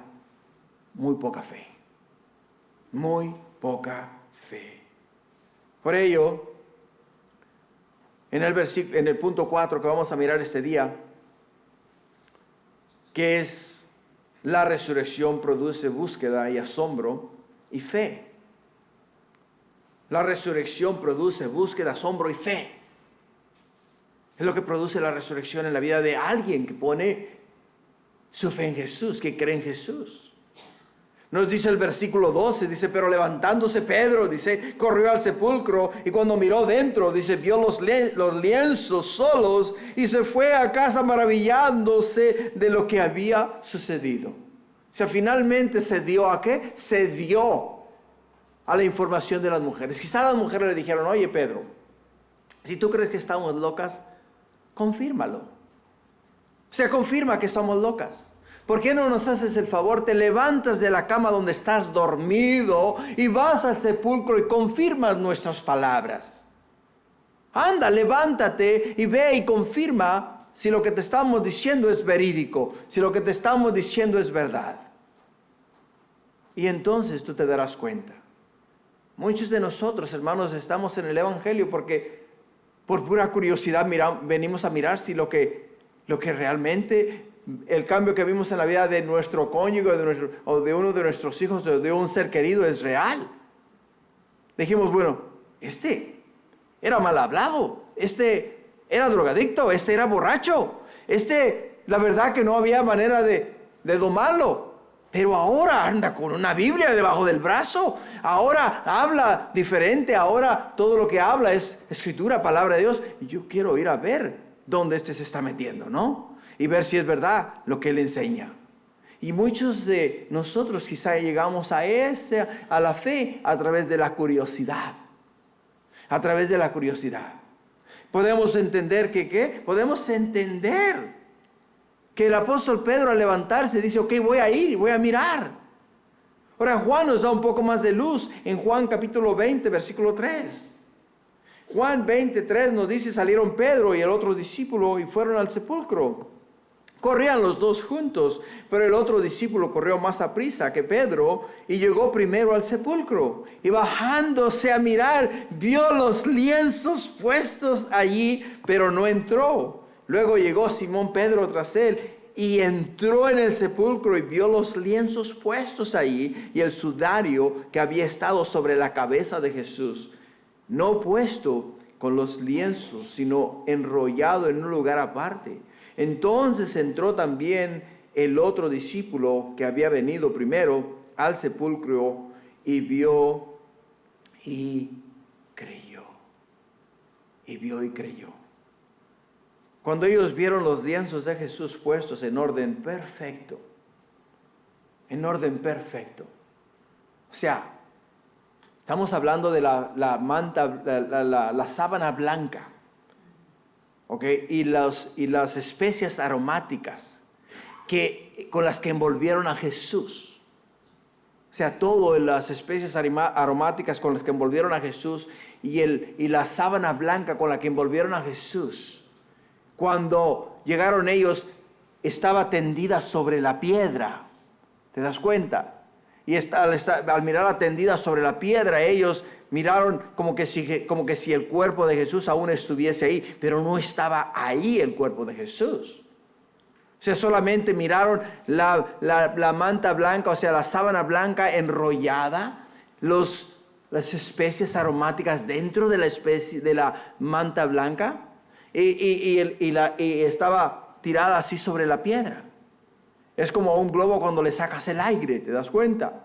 muy poca fe. Muy poca fe. Por ello, en el punto 4 que vamos a mirar este día, que es la resurrección produce búsqueda y asombro y fe. La resurrección produce búsqueda, asombro y fe. Es lo que produce la resurrección en la vida de alguien que pone su fe en Jesús, que cree en Jesús. Nos dice el versículo 12, dice, pero levantándose Pedro, dice, corrió al sepulcro y cuando miró dentro, dice, vio los lienzos solos y se fue a casa maravillándose de lo que había sucedido. O sea, finalmente se dio ¿a qué? Se dio a la información de las mujeres. Quizás las mujeres le dijeron, oye Pedro, si tú crees que estamos locas, confírmalo. O sea, confirma que estamos locas. ¿Por qué no nos haces el favor? Te levantas de la cama donde estás dormido y vas al sepulcro y confirmas nuestras palabras. Anda, levántate y ve y confirma si lo que te estamos diciendo es verídico, si lo que te estamos diciendo es verdad. Y entonces tú te darás cuenta. Muchos de nosotros, hermanos, estamos en el Evangelio porque por pura curiosidad venimos a mirar si lo que realmente, el cambio que vimos en la vida de nuestro cónyuge o de uno de nuestros hijos o de un ser querido es real. Dijimos, bueno, este era mal hablado, este era drogadicto, este era borracho, la verdad que no había manera de domarlo. Pero ahora anda con una Biblia debajo del brazo. Ahora habla diferente. Ahora todo lo que habla es escritura, palabra de Dios. Y yo quiero ir a ver dónde se está metiendo, ¿no? Y ver si es verdad lo que él enseña. Y muchos de nosotros quizá llegamos a la fe a través de la curiosidad. A través de la curiosidad. Podemos entender ¿qué? Podemos entender que el apóstol Pedro al levantarse dice, ok, voy a ir y voy a mirar. Ahora Juan nos da un poco más de luz en Juan capítulo 20, versículo 3. Juan 20:3 nos dice, salieron Pedro y el otro discípulo y fueron al sepulcro. Corrían los dos juntos, pero el otro discípulo corrió más aprisa que Pedro y llegó primero al sepulcro. Y bajándose a mirar, vio los lienzos puestos allí, pero no entró. Luego llegó Simón Pedro tras él y entró en el sepulcro y vio los lienzos puestos allí y el sudario que había estado sobre la cabeza de Jesús, no puesto con los lienzos, sino enrollado en un lugar aparte. Entonces entró también el otro discípulo que había venido primero al sepulcro y vio y creyó. Y vio y creyó. Cuando ellos vieron los lienzos de Jesús puestos en orden perfecto, o sea, estamos hablando de la manta, la sábana blanca, ¿ok? Y las especias aromáticas con las que envolvieron a Jesús. O sea, todas las especias aromáticas con las que envolvieron a Jesús y la sábana blanca con la que envolvieron a Jesús. Cuando llegaron ellos, estaba tendida sobre la piedra. ¿Te das cuenta? Y al mirar tendida sobre la piedra, ellos miraron como que si el cuerpo de Jesús aún estuviese ahí, pero no estaba ahí el cuerpo de Jesús. O sea, solamente miraron la manta blanca, o sea, la sábana blanca enrollada, las especies aromáticas dentro de la manta blanca, y estaba tirada así sobre la piedra. Es como un globo cuando le sacas el aire, ¿te das cuenta?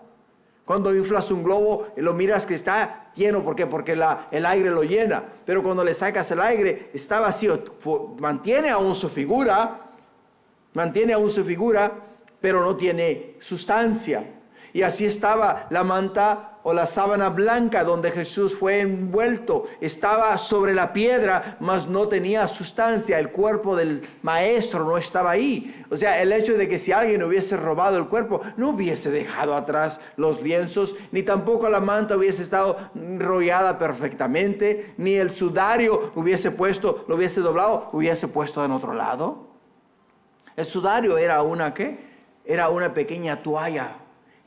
Cuando inflas un globo, lo miras que está lleno. ¿Por qué? Porque el aire lo llena. Pero cuando le sacas el aire, está vacío. Mantiene aún su figura, pero no tiene sustancia. Y así estaba la manta o la sábana blanca donde Jesús fue envuelto. Estaba sobre la piedra, mas no tenía sustancia. El cuerpo del maestro no estaba ahí. O sea, el hecho de que si alguien hubiese robado el cuerpo, no hubiese dejado atrás los lienzos, ni tampoco la manta hubiese estado enrollada perfectamente, ni el sudario lo hubiese doblado, hubiese puesto en otro lado. El sudario era una pequeña toalla.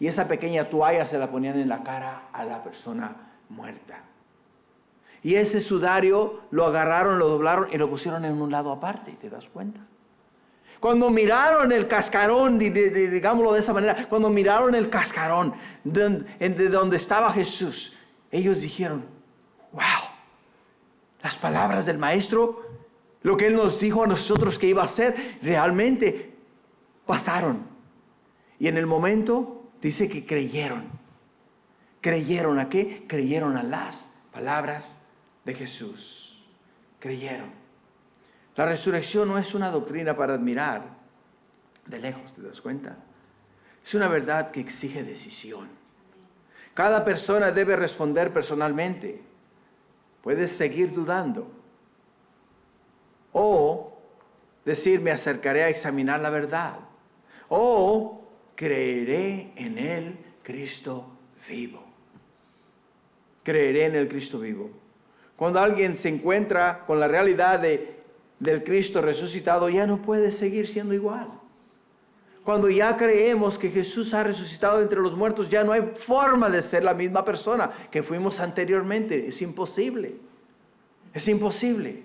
Y esa pequeña toalla se la ponían en la cara a la persona muerta. Y ese sudario lo agarraron, lo doblaron y lo pusieron en un lado aparte. ¿Te das cuenta? Cuando miraron el cascarón, digámoslo de esa manera, cuando miraron el cascarón de donde estaba Jesús, ellos dijeron, wow, las palabras del maestro, lo que él nos dijo a nosotros que iba a hacer, realmente pasaron. Y en el momento dice que creyeron. ¿Creyeron a qué? Creyeron a las palabras de Jesús. Creyeron. La resurrección no es una doctrina para admirar de lejos, ¿te das cuenta? Es una verdad que exige decisión. Cada persona debe responder personalmente. Puedes seguir dudando. O decir, me acercaré a examinar la verdad. O creeré en el Cristo vivo. Creeré en el Cristo vivo. Cuando alguien se encuentra con la realidad del Cristo resucitado, ya no puede seguir siendo igual. Cuando ya creemos que Jesús ha resucitado entre los muertos, ya no hay forma de ser la misma persona que fuimos anteriormente. Es imposible. Es imposible.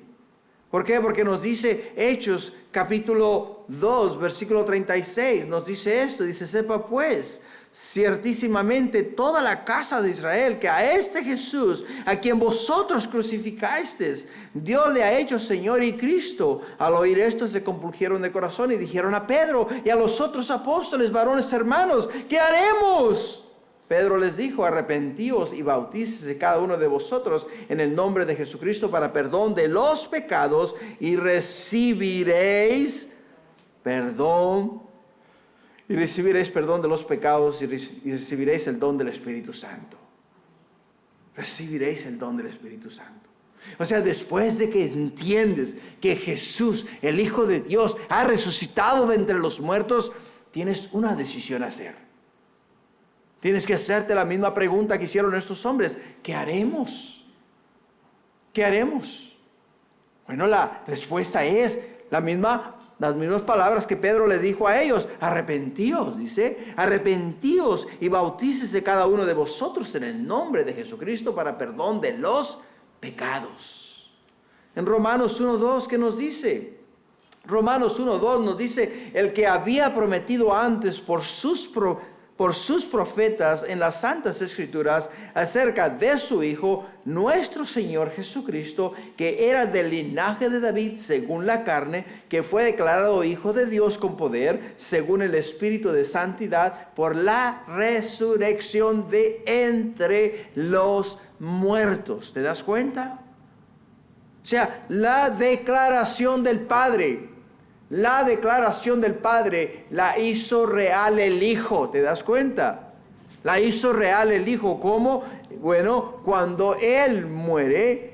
¿Por qué? Porque nos dice Hechos capítulo 2, versículo 36, nos dice esto, dice, sepa pues, ciertísimamente toda la casa de Israel, que a este Jesús, a quien vosotros crucificasteis, Dios le ha hecho Señor y Cristo. Al oír esto se compungieron de corazón y dijeron a Pedro y a los otros apóstoles, varones hermanos, ¿qué haremos? Pedro les dijo, arrepentíos y bautícese cada uno de vosotros en el nombre de Jesucristo para perdón de los pecados y recibiréis perdón de los pecados y recibiréis el don del Espíritu Santo. Recibiréis el don del Espíritu Santo. O sea, después de que entiendes que Jesús, el Hijo de Dios, ha resucitado de entre los muertos, tienes una decisión a hacer. Tienes que hacerte la misma pregunta que hicieron estos hombres. ¿Qué haremos? ¿Qué haremos? Bueno, la respuesta es las mismas palabras que Pedro le dijo a ellos. Arrepentíos, dice. Arrepentíos y bautícese cada uno de vosotros en el nombre de Jesucristo para perdón de los pecados. En Romanos 1:2, ¿qué nos dice? Romanos 1:2 nos dice, el que había prometido antes por sus profetas en las Santas Escrituras acerca de su Hijo, nuestro Señor Jesucristo, que era del linaje de David según la carne, que fue declarado Hijo de Dios con poder, según el Espíritu de Santidad, por la resurrección de entre los muertos. ¿Te das cuenta? O sea, la declaración del Padre. La declaración del Padre la hizo real el Hijo, ¿te das cuenta? La hizo real el Hijo, ¿cómo? Bueno, cuando Él muere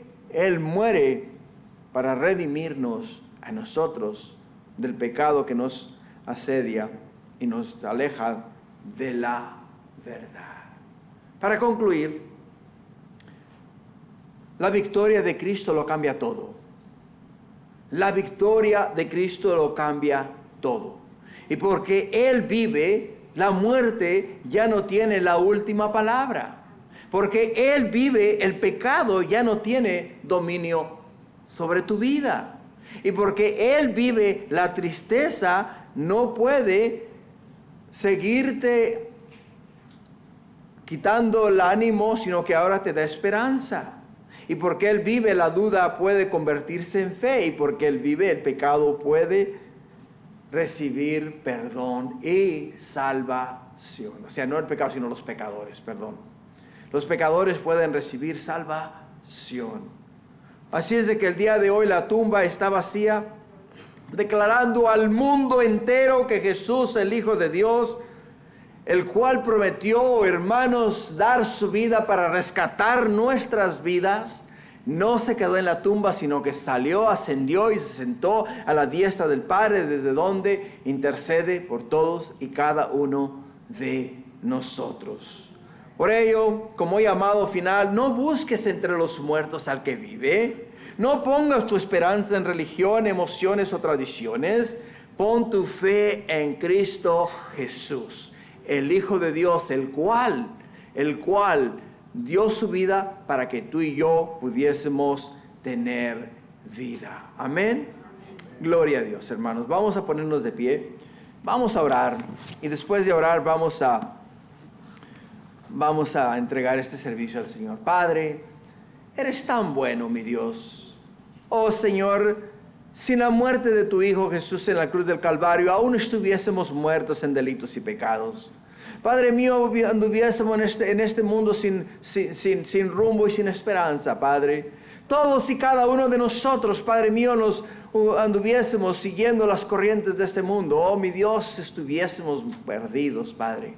para redimirnos a nosotros del pecado que nos asedia y nos aleja de la verdad. Para concluir, la victoria de Cristo lo cambia todo. La victoria de Cristo lo cambia todo. Y porque Él vive, la muerte ya no tiene la última palabra. Porque Él vive, el pecado ya no tiene dominio sobre tu vida. Y porque Él vive, la tristeza no puede seguirte quitando el ánimo, sino que ahora te da esperanza. Y porque Él vive, la duda puede convertirse en fe. Y porque Él vive, el pecado puede recibir perdón y salvación. O sea, no el pecado, sino los pecadores, perdón. Los pecadores pueden recibir salvación. Así es de que el día de hoy la tumba está vacía, declarando al mundo entero que Jesús, el Hijo de Dios, el cual prometió, hermanos, dar su vida para rescatar nuestras vidas, no se quedó en la tumba, sino que salió, ascendió y se sentó a la diestra del Padre, desde donde intercede por todos y cada uno de nosotros. Por ello, como llamado final, no busques entre los muertos al que vive. No pongas tu esperanza en religión, emociones o tradiciones. Pon tu fe en Cristo Jesús, el Hijo de Dios, el cual dio su vida para que tú y yo pudiésemos tener vida. Amén. Gloria a Dios, hermanos. Vamos a ponernos de pie. Vamos a orar. Y después de orar vamos a entregar este servicio al Señor. Padre, eres tan bueno, mi Dios. Oh Señor, sin la muerte de tu Hijo Jesús en la cruz del Calvario, aún estuviésemos muertos en delitos y pecados. Padre mío, anduviésemos en este mundo sin rumbo y sin esperanza, Padre. Todos y cada uno de nosotros, Padre mío, nos anduviésemos siguiendo las corrientes de este mundo. Oh, mi Dios, estuviésemos perdidos, Padre.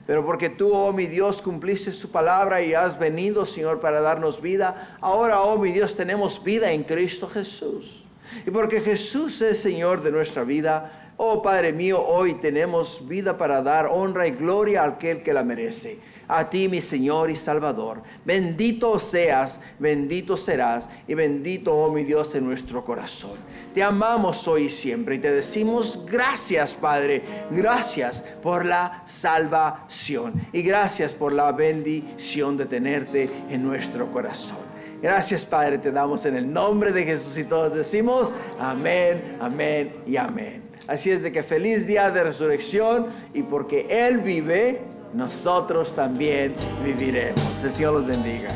Pero porque tú, oh mi Dios, cumpliste su palabra y has venido, Señor, para darnos vida. Ahora, oh mi Dios, tenemos vida en Cristo Jesús. Y porque Jesús es Señor de nuestra vida, oh Padre mío, hoy tenemos vida para dar honra y gloria a aquel que la merece. A ti, mi Señor y Salvador. Bendito seas, bendito serás y bendito, oh mi Dios, en nuestro corazón. Te amamos hoy y siempre y te decimos gracias, Padre. Gracias por la salvación y gracias por la bendición de tenerte en nuestro corazón. Gracias, Padre, te damos en el nombre de Jesús y todos decimos amén, amén y amén. Así es de que feliz día de resurrección y porque Él vive, nosotros también viviremos. El Señor los bendiga.